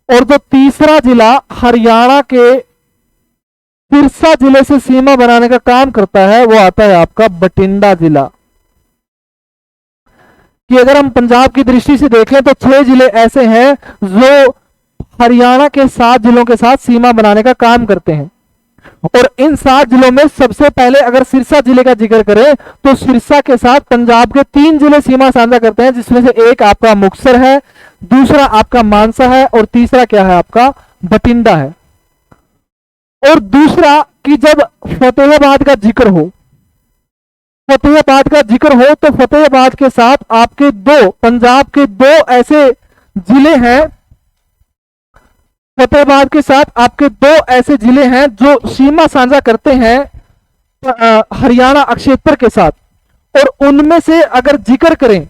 और जो तीसरा जिला हरियाणा के सिरसा जिले से सीमा बनाने का काम करता है वो आता है आपका बठिंडा जिला। कि अगर हम पंजाब की दृष्टि से देखें तो 6 जिले ऐसे हैं जो हरियाणा के 7 जिलों के साथ सीमा बनाने का काम करते हैं। और इन 7 जिलों में सबसे पहले अगर सिरसा जिले का जिक्र करें तो सिरसा के साथ पंजाब के 3 जिले सीमा साझा करते हैं, जिसमें से एक आपका मुक्तसर है, दूसरा आपका मानसा है, और तीसरा क्या है आपका बठिंडा है। और दूसरा कि जब फतेहाबाद का जिक्र हो, फतेहाबाद का जिक्र हो तो फतेहाबाद के साथ आपके दो, पंजाब के दो ऐसे जिले हैं, फतेहाबाद के साथ आपके दो ऐसे जिले हैं जो सीमा साझा करते हैं हरियाणा अक्षेत्र के साथ। और उनमें से अगर जिक्र करें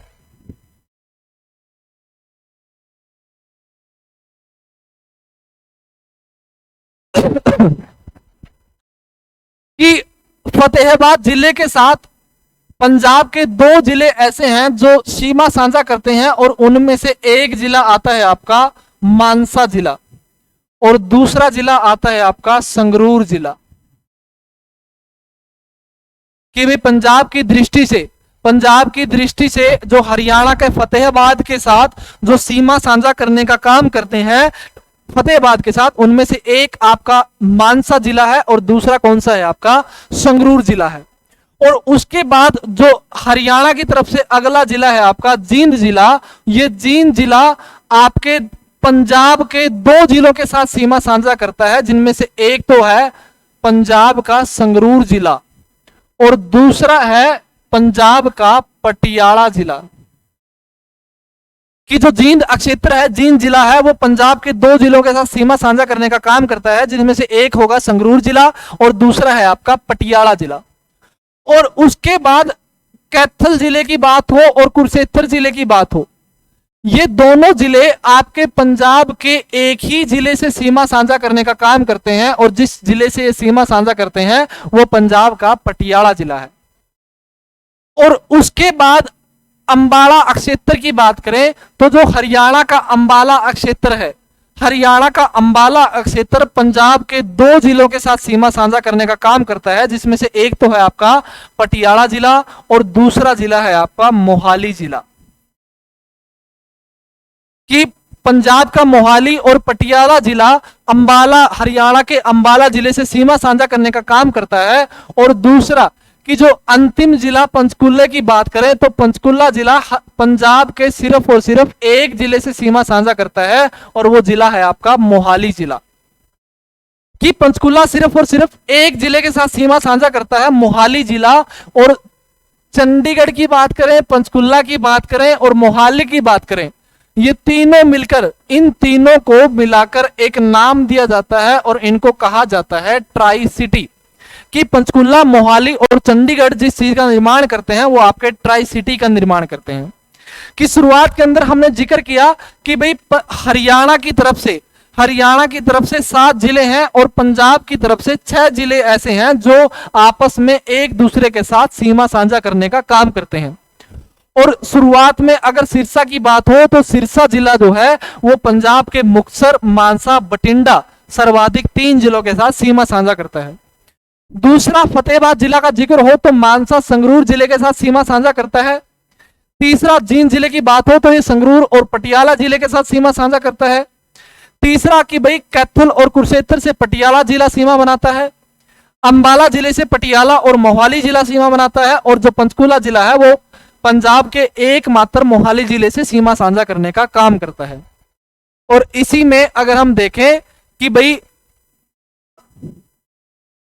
कि फतेहाबाद जिले के साथ पंजाब के दो जिले ऐसे हैं जो सीमा साझा करते हैं, और उनमें से एक जिला आता है आपका मानसा जिला और दूसरा जिला आता है आपका संगरूर जिला। कि भाई पंजाब की दृष्टि से जो हरियाणा के फतेहाबाद के साथ जो सीमा साझा करने का काम करते हैं फतेहाबाद के साथ, उनमें से एक आपका मानसा जिला है और दूसरा कौन सा है आपका संगरूर जिला है। और उसके बाद जो हरियाणा की तरफ से अगला जिला है आपका जींद जिला। ये जींद जिला आपके पंजाब के दो जिलों के साथ सीमा साझा करता है, जिनमें से एक तो है पंजाब का संगरूर जिला और दूसरा है पंजाब का पटियाला जिला। कि जो जींद अक्षेत्र है, जींद जिला है, वो पंजाब के दो जिलों के साथ सीमा साझा करने का काम करता है, जिनमें से एक होगा संगरूर जिला और दूसरा है आपका पटियाला जिला। और उसके बाद कैथल जिले की बात हो और कुरुक्षेत्र जिले की बात हो, ये दोनों जिले आपके पंजाब के एक ही जिले से सीमा साझा करने का काम करते हैं, और जिस जिले से ये सीमा साझा करते हैं वो पंजाब का पटियाला जिला है। और उसके बाद अंबाला अक्षेत्र की बात करें तो जो हरियाणा का अंबाला अक्षेत्र है, हरियाणा का अंबाला अक्षेत्र पंजाब के दो जिलों के साथ सीमा साझा करने का काम करता है, जिसमें से एक तो है आपका पटियाला जिला और दूसरा जिला है आपका मोहाली जिला। कि पंजाब का मोहाली और पटियाला जिला अंबाला, हरियाणा के अंबाला जिले से सीमा साझा करने का काम करता है। और दूसरा कि जो अंतिम जिला पंचकुला की बात करें तो पंचकुला जिला पंजाब के सिर्फ और सिर्फ एक जिले से सीमा साझा करता है, और वो जिला है आपका मोहाली जिला। कि पंचकुला सिर्फ और सिर्फ एक जिले के साथ सीमा साझा करता है, मोहाली जिला। और चंडीगढ़ की बात करें, पंचकुला की बात करें और मोहाली की बात करें, ये तीनों मिलकर, इन तीनों को मिलाकर एक नाम दिया जाता है और इनको कहा जाता है ट्राई सिटी। कि पंचकुला, मोहाली और चंडीगढ़ जिस चीज का निर्माण करते हैं वो आपके ट्राई सिटी का निर्माण करते हैं। कि शुरुआत के अंदर हमने जिक्र किया कि भाई हरियाणा की तरफ से 7 जिले हैं और पंजाब की तरफ से 6 जिले ऐसे हैं जो आपस में एक दूसरे के साथ सीमा साझा करने का काम करते हैं। और शुरुआत में अगर सिरसा की बात हो तो सिरसा जिला जो है वो पंजाब के मुक्तसर, मानसा, बठिंडा सर्वाधिक 3 जिलों के साथ सीमा साझा करता है। दूसरा फतेहाबाद जिला का जिक्र हो तो मानसा संगरूर जिले के साथ सीमा साझा करता है। तीसरा जींद जिले की बात हो तो ये संगरूर और पटियाला जिले के साथ सीमा साझा करता है। तीसरा कि भाई कैथल और कुरुक्षेत्र से पटियाला जिला सीमा बनाता है। अंबाला जिले से पटियाला और मोहाली जिला सीमा बनाता है। और जो पंचकुला जिला है वो पंजाब के एकमात्र मोहाली जिले से सीमा साझा करने का काम करता है। और इसी में अगर हम देखें कि भाई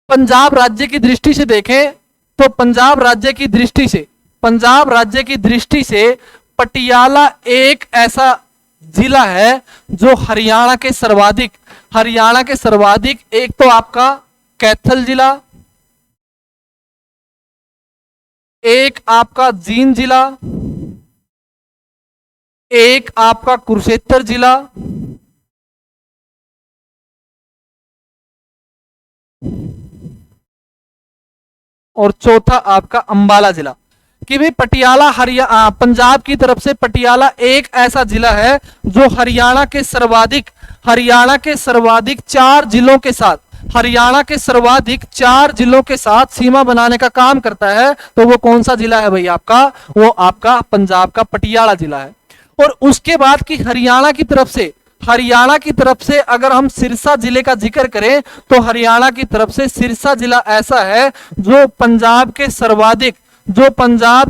पंजाब राज्य की दृष्टि से देखें तो पंजाब राज्य की दृष्टि से पटियाला एक ऐसा जिला है जो हरियाणा के सर्वाधिक एक तो आपका कैथल जिला, एक आपका जींद जिला, एक आपका कुरुक्षेत्र जिला, और चौथा आपका अंबाला जिला। कि भाई पटियाला पंजाब की तरफ से पटियाला एक ऐसा जिला है जो हरियाणा के सर्वाधिक 4 जिलों के साथ सीमा बनाने का काम करता है। तो वो कौन सा जिला है भाई आपका? वो आपका पंजाब का पटियाला जिला है। और उसके बाद की हरियाणा की तरफ से अगर हम सिरसा जिले का जिक्र करें तो हरियाणा की तरफ से सिरसा जिला ऐसा है जो पंजाब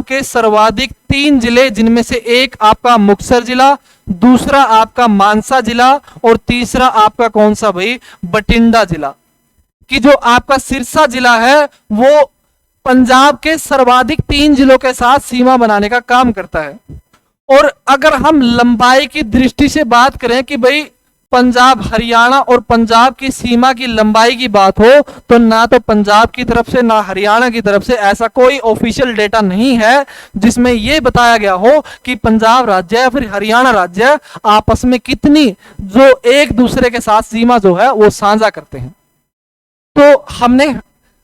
के सर्वाधिक 3 जिले, जिनमें से एक आपका मुक्तसर जिला, दूसरा आपका मानसा जिला और तीसरा आपका कौन सा भाई? बठिंडा जिला। कि जो आपका सिरसा जिला है वो पंजाब के सर्वाधिक 3 जिलों के साथ सीमा बनाने का काम करता है। और अगर हम लंबाई की दृष्टि से बात करें कि भाई पंजाब हरियाणा और पंजाब की सीमा की लंबाई की बात हो, तो ना तो पंजाब की तरफ से ना हरियाणा की तरफ से ऐसा कोई ऑफिशियल डेटा नहीं है जिसमें यह बताया गया हो कि पंजाब राज्य या फिर हरियाणा राज्य आपस में कितनी जो एक दूसरे के साथ सीमा जो है वो साझा करते हैं। तो हमने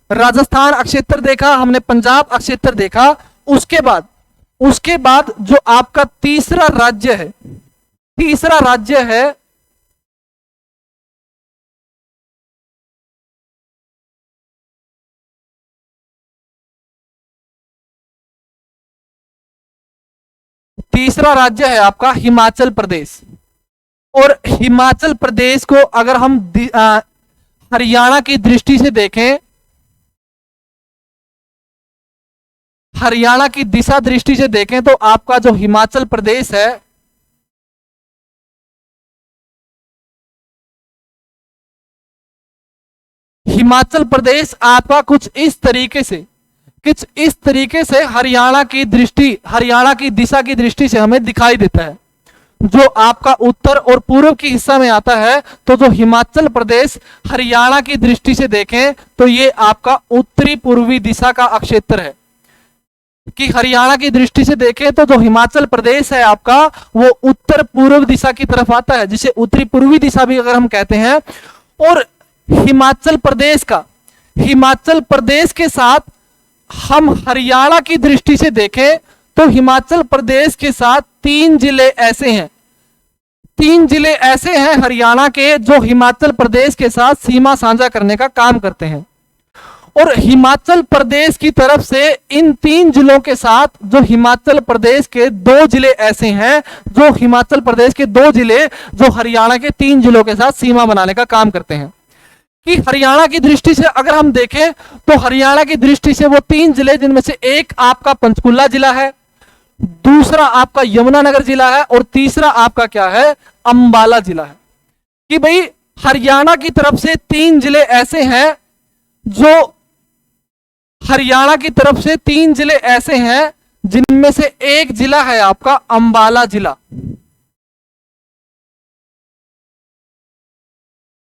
राजस्थान अक्षेत्र देखा, हमने पंजाब अक्षेत्र देखा। उसके बाद जो आपका तीसरा राज्य है आपका हिमाचल प्रदेश। और हिमाचल प्रदेश को अगर हम हरियाणा की दृष्टि से देखें, हरियाणा की दिशा दृष्टि से देखें तो आपका जो हिमाचल प्रदेश है हिमाचल प्रदेश आपका कुछ इस तरीके से हरियाणा की दिशा की दृष्टि से हमें दिखाई देता है। जो आपका उत्तर और पूर्व की हिस्सा में आता है, तो जो हिमाचल प्रदेश हरियाणा की दृष्टि से देखें तो ये आपका उत्तरी पूर्वी दिशा का क्षेत्र है। कि हरियाणा की दृष्टि से देखें तो जो हिमाचल प्रदेश है आपका वो उत्तर पूर्व दिशा की तरफ आता है, जिसे उत्तरी पूर्वी दिशा भी अगर हम कहते हैं। और हिमाचल प्रदेश के साथ हम हरियाणा की दृष्टि से देखें तो हिमाचल प्रदेश के साथ 3 जिले ऐसे हैं हरियाणा के जो हिमाचल प्रदेश के साथ सीमा साझा करने का काम करते हैं। और हिमाचल प्रदेश की तरफ से इन 3 जिलों के साथ जो हिमाचल प्रदेश के 2 जिले ऐसे हैं, जो हिमाचल प्रदेश के 2 जिले जो हरियाणा के 3 जिलों के साथ सीमा बनाने का काम करते हैं। कि हरियाणा की दृष्टि से अगर हम देखें तो हरियाणा की दृष्टि से वो 3 जिले, जिनमें से एक आपका पंचकुला जिला है, दूसरा आपका यमुनानगर जिला है और तीसरा आपका क्या है, अंबाला जिला है। कि भाई हरियाणा की तरफ से 3 जिले ऐसे हैं जिनमें से एक जिला है आपका अंबाला जिला,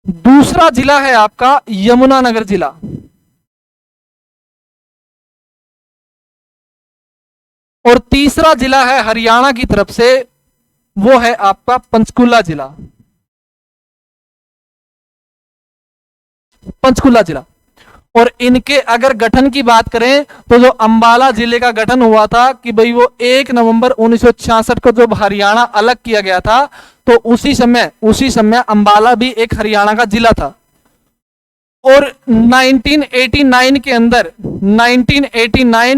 दूसरा जिला है आपका यमुनानगर जिला और तीसरा जिला है हरियाणा की तरफ से, वो है आपका पंचकुला जिला। और इनके अगर गठन की बात करें तो जो अंबाला जिले का गठन हुआ था कि भाई वो 1 नवंबर 1966 को जब हरियाणा अलग किया गया था, तो उसी समय अंबाला भी एक हरियाणा का जिला था। और 1989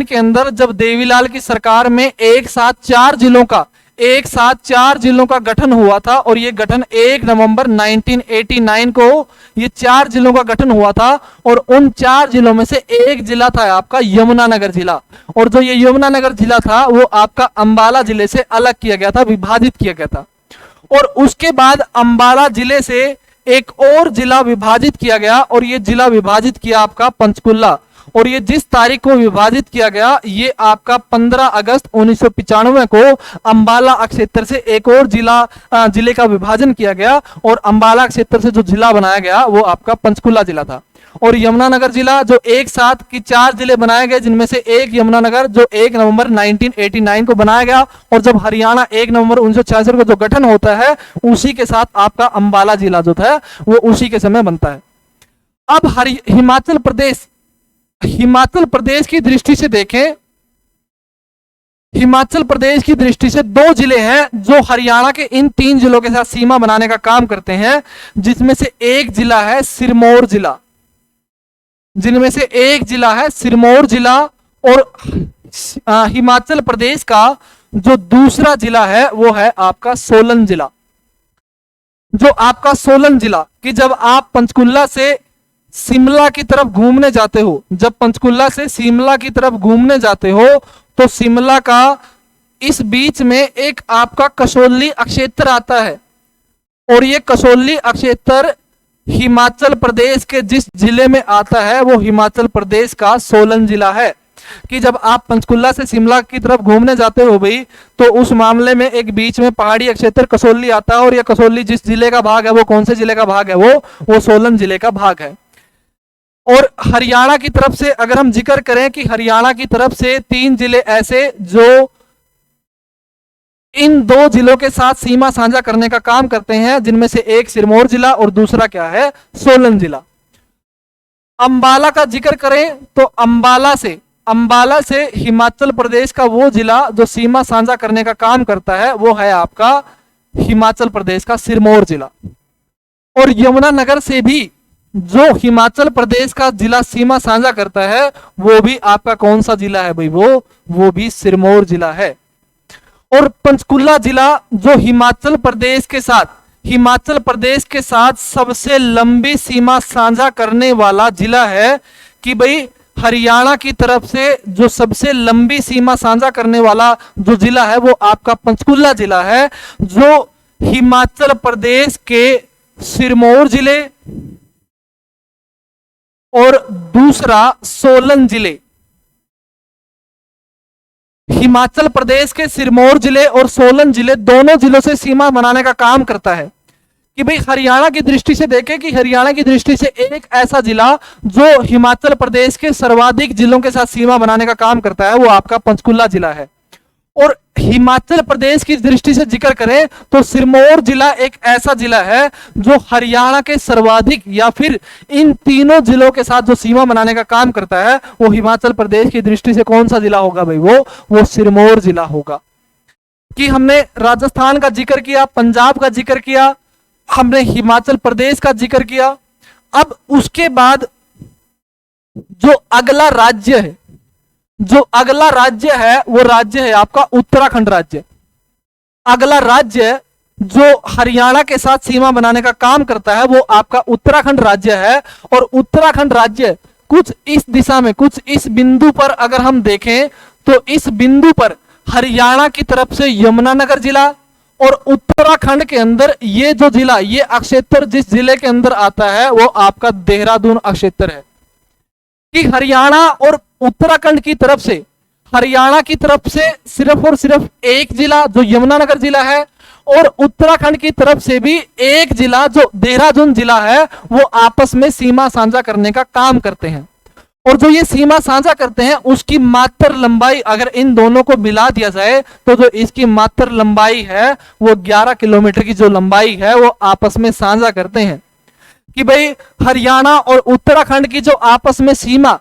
के अंदर जब देवीलाल की सरकार में एक साथ चार जिलों का गठन हुआ था, और ये गठन 1 नवंबर 1989 को ये 4 जिलों का गठन हुआ था। और उन 4 जिलों में से एक जिला था आपका यमुनानगर जिला, और जो ये यमुनानगर जिला था वो आपका अंबाला जिले से अलग किया गया था, विभाजित किया गया था। और उसके बाद अंबाला जिले से एक और जिला विभाजित किया गया, और ये जिला विभाजित किया आपका पंचकुला। और ये जिस तारीख को विभाजित किया गया, ये आपका 15 अगस्त 1995 को अंबाला क्षेत्र से एक और जिले का विभाजन किया गया, और अंबाला क्षेत्र से जो जिला बनाया गया वो आपका पंचकुला जिला था। और यमुनानगर जिला जो एक साथ की 4 जिले बनाए गए, जिनमें से एक यमुनानगर जो 1 नवंबर 1989 को बनाया गया, और जब हरियाणा 1 नवंबर 1966 को जो गठन होता है, उसी के साथ आपका अंबाला जिला जो था वो उसी के समय बनता है। अब हिमाचल प्रदेश की दृष्टि से देखें, हिमाचल प्रदेश की दृष्टि से 2 जिले हैं जो हरियाणा के इन 3 जिलों के साथ सीमा बनाने का काम करते हैं, जिसमें से एक जिला है सिरमौर जिला, और हिमाचल प्रदेश का जो दूसरा जिला है वो है आपका सोलन जिला। जो आपका सोलन जिला कि जब आप पंचकुला से शिमला की तरफ घूमने जाते हो, तो शिमला का इस बीच में एक आपका कसौली क्षेत्र आता है, और ये कसौली क्षेत्र हिमाचल प्रदेश के जिस जिले में आता है वो हिमाचल प्रदेश का सोलन जिला है। कि जब आप पंचकुला से शिमला की तरफ घूमने जाते हो भाई, तो उस मामले में एक बीच में पहाड़ी क्षेत्र कसौली आता है, और यह कसौली जिस जिले का भाग है वो कौन से जिले का भाग है, वो सोलन जिले का भाग है। और हरियाणा की तरफ से अगर हम जिक्र करें कि हरियाणा की तरफ से 3 जिले ऐसे जो इन 2 जिलों के साथ सीमा साझा करने का काम करते हैं, जिनमें से एक सिरमौर जिला और दूसरा क्या है, सोलन जिला। अंबाला का जिक्र करें तो अंबाला से हिमाचल प्रदेश का वो जिला जो सीमा साझा करने का काम करता है वो है आपका हिमाचल प्रदेश का सिरमौर जिला। और यमुनानगर से भी जो हिमाचल प्रदेश का जिला सीमा साझा करता है वो भी आपका कौन सा जिला है भाई, वो भी सिरमौर जिला है। और पंचकुला जिला जो हिमाचल प्रदेश के साथ सबसे लंबी सीमा साझा करने वाला जिला है। कि भाई हरियाणा की तरफ से जो सबसे लंबी सीमा साझा करने वाला जो जिला है वो आपका पंचकुला जिला है, जो हिमाचल प्रदेश के सिरमौर जिले और दूसरा सोलन जिले, हिमाचल प्रदेश के सिरमौर जिले और सोलन जिले दोनों जिलों से सीमा बनाने का काम करता है। कि भाई हरियाणा की दृष्टि से देखें कि हरियाणा की दृष्टि से एक ऐसा जिला जो हिमाचल प्रदेश के सर्वाधिक जिलों के साथ सीमा बनाने का काम करता है वो आपका पंचकुला जिला है। और हिमाचल प्रदेश की दृष्टि से जिक्र करें तो सिरमौर जिला एक ऐसा जिला है जो हरियाणा के सर्वाधिक या फिर इन तीनों जिलों के साथ जो सीमा बनाने का काम करता है वो हिमाचल प्रदेश की दृष्टि से कौन सा जिला होगा भाई, वो सिरमौर जिला होगा। कि हमने राजस्थान का जिक्र किया, पंजाब का जिक्र किया, हमने हिमाचल प्रदेश का जिक्र किया। अब उसके बाद जो अगला राज्य है वो राज्य है आपका उत्तराखंड राज्य। अगला राज्य जो हरियाणा के साथ सीमा बनाने का काम करता है वो आपका उत्तराखंड राज्य है। और उत्तराखंड राज्य कुछ इस दिशा में, कुछ इस बिंदु पर अगर हम देखें तो इस बिंदु पर हरियाणा की तरफ से यमुनानगर जिला और उत्तराखंड के अंदर ये जो जिला, ये अक्षेत्र जिस जिले के अंदर आता है वो आपका देहरादून अक्षेत्र है। कि हरियाणा और उत्तराखंड की तरफ से, हरियाणा की तरफ से सिर्फ और सिर्फ एक जिला जो यमुनानगर जिला है, और उत्तराखंड की तरफ से भी एक जिला जो देहरादून जिला है वो आपस में सीमा साझा करने का काम करते हैं। और जो ये सीमा साझा करते हैं उसकी मात्र लंबाई अगर इन दोनों को मिला दिया जाए तो जो इसकी मात्र लंबाई है वो 11 किलोमीटर की जो लंबाई है वो आपस में साझा करते हैं। कि भाई हरियाणा और उत्तराखंड की जो आपस में सीमा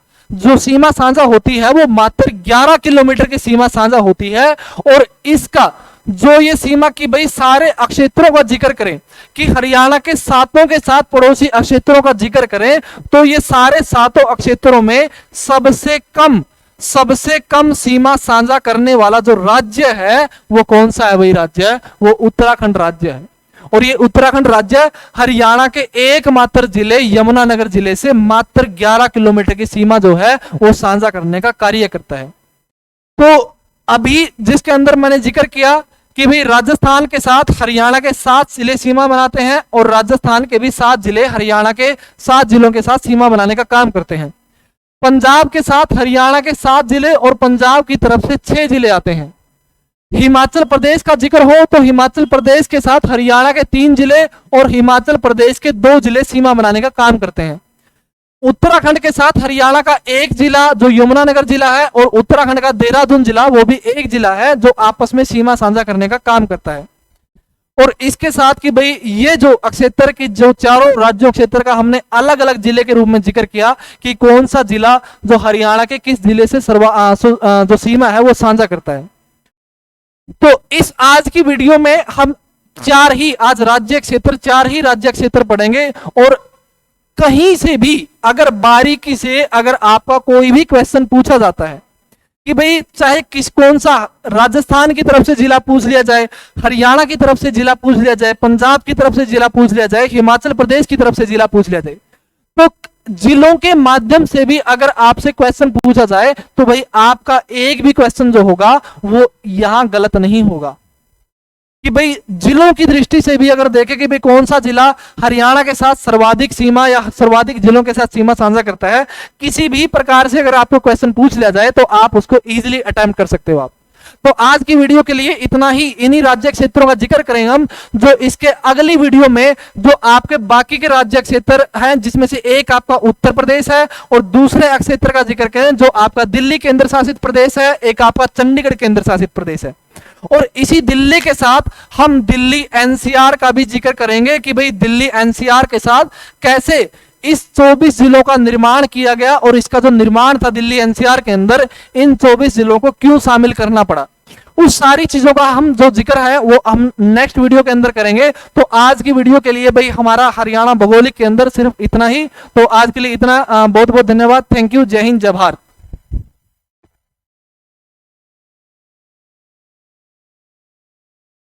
साझा होती है वो मात्र 11 किलोमीटर की सीमा साझा होती है। और इसका जो ये सीमा की भाई सारे अक्षेत्रों का जिक्र करें कि हरियाणा के सातों के साथ पड़ोसी अक्षेत्रों का जिक्र करें तो ये सारे सातों अक्षेत्रों में सबसे कम सीमा साझा करने वाला जो राज्य है वो कौन सा है भाई, राज्य है वो उत्तराखंड राज्य है। और ये उत्तराखंड राज्य हरियाणा के एकमात्र जिले यमुनानगर जिले से मात्र 11 किलोमीटर की सीमा जो है वो साझा करने का कार्य करता है। तो अभी जिसके अंदर मैंने जिक्र किया कि भाई राजस्थान के साथ हरियाणा के 7 जिले सीमा बनाते हैं और राजस्थान के भी 7 जिले हरियाणा के 7 जिलों के साथ सीमा बनाने का काम करते हैं। पंजाब के साथ हरियाणा के 7 जिले और पंजाब की तरफ से 6 जिले आते हैं। हिमाचल प्रदेश का जिक्र हो तो हिमाचल प्रदेश के साथ हरियाणा के 3 जिले और हिमाचल प्रदेश के 2 जिले सीमा बनाने का काम करते हैं। उत्तराखंड के साथ हरियाणा का 1 जिला जो यमुनानगर जिला है और उत्तराखंड का देहरादून जिला वो भी 1 जिला है जो आपस में सीमा साझा करने का काम करता है। और इसके साथ कि भाई ये जो अक्षेत्र की जो चारों राज्यों क्षेत्र का हमने अलग अलग जिले के रूप में जिक्र किया कि कौन सा जिला जो हरियाणा के किस जिले से जो सीमा है वो साझा करता है। तो इस आज की वीडियो में हम 4 ही राज्य क्षेत्र पढ़ेंगे। और कहीं से भी अगर बारीकी से अगर आपका कोई भी क्वेश्चन पूछा जाता है कि भाई चाहे कौन सा राजस्थान की तरफ से जिला पूछ लिया जाए, हरियाणा की तरफ से जिला पूछ लिया जाए, पंजाब की तरफ से जिला पूछ लिया जाए, हिमाचल प्रदेश की तरफ से जिला पूछ लिया जाए, तो जिलों के माध्यम से भी अगर आपसे क्वेश्चन पूछा जाए तो भाई आपका एक भी क्वेश्चन जो होगा वो यहां गलत नहीं होगा। कि भाई जिलों की दृष्टि से भी अगर देखें कि भाई कौन सा जिला हरियाणा के साथ सर्वाधिक सीमा या सर्वाधिक जिलों के साथ सीमा साझा करता है, किसी भी प्रकार से अगर आपको क्वेश्चन पूछ लिया जाए तो आप उसको इजीली अटेम्प्ट कर सकते हो आप। तो आज की वीडियो के लिए इतना ही। इन्हीं राज्य क्षेत्रों का जिक्र करेंगे हम, जो इसके अगली वीडियो में जो आपके बाकी के राज्य क्षेत्र हैं, जिसमें से एक आपका उत्तर प्रदेश है और दूसरे क्षेत्र का जिक्र करें जो आपका दिल्ली केंद्र शासित प्रदेश है, एक आपका चंडीगढ़ केंद्र शासित प्रदेश है। और इसी दिल्ली के साथ हम दिल्ली एनसीआर का भी जिक्र करेंगे कि भाई दिल्ली एनसीआर के साथ कैसे इस 24 जिलों का निर्माण किया गया और इसका जो निर्माण था दिल्ली एनसीआर के अंदर इन 24 जिलों को क्यों शामिल करना पड़ा, उस सारी चीजों का हम जो जिक्र है वो हम नेक्स्ट वीडियो के अंदर करेंगे। तो आज की वीडियो के लिए भाई हमारा हरियाणा भौगोलिक के अंदर सिर्फ इतना ही। तो आज के लिए इतना, बहुत बहुत धन्यवाद। Thank you. जय हिंद, जय भारत।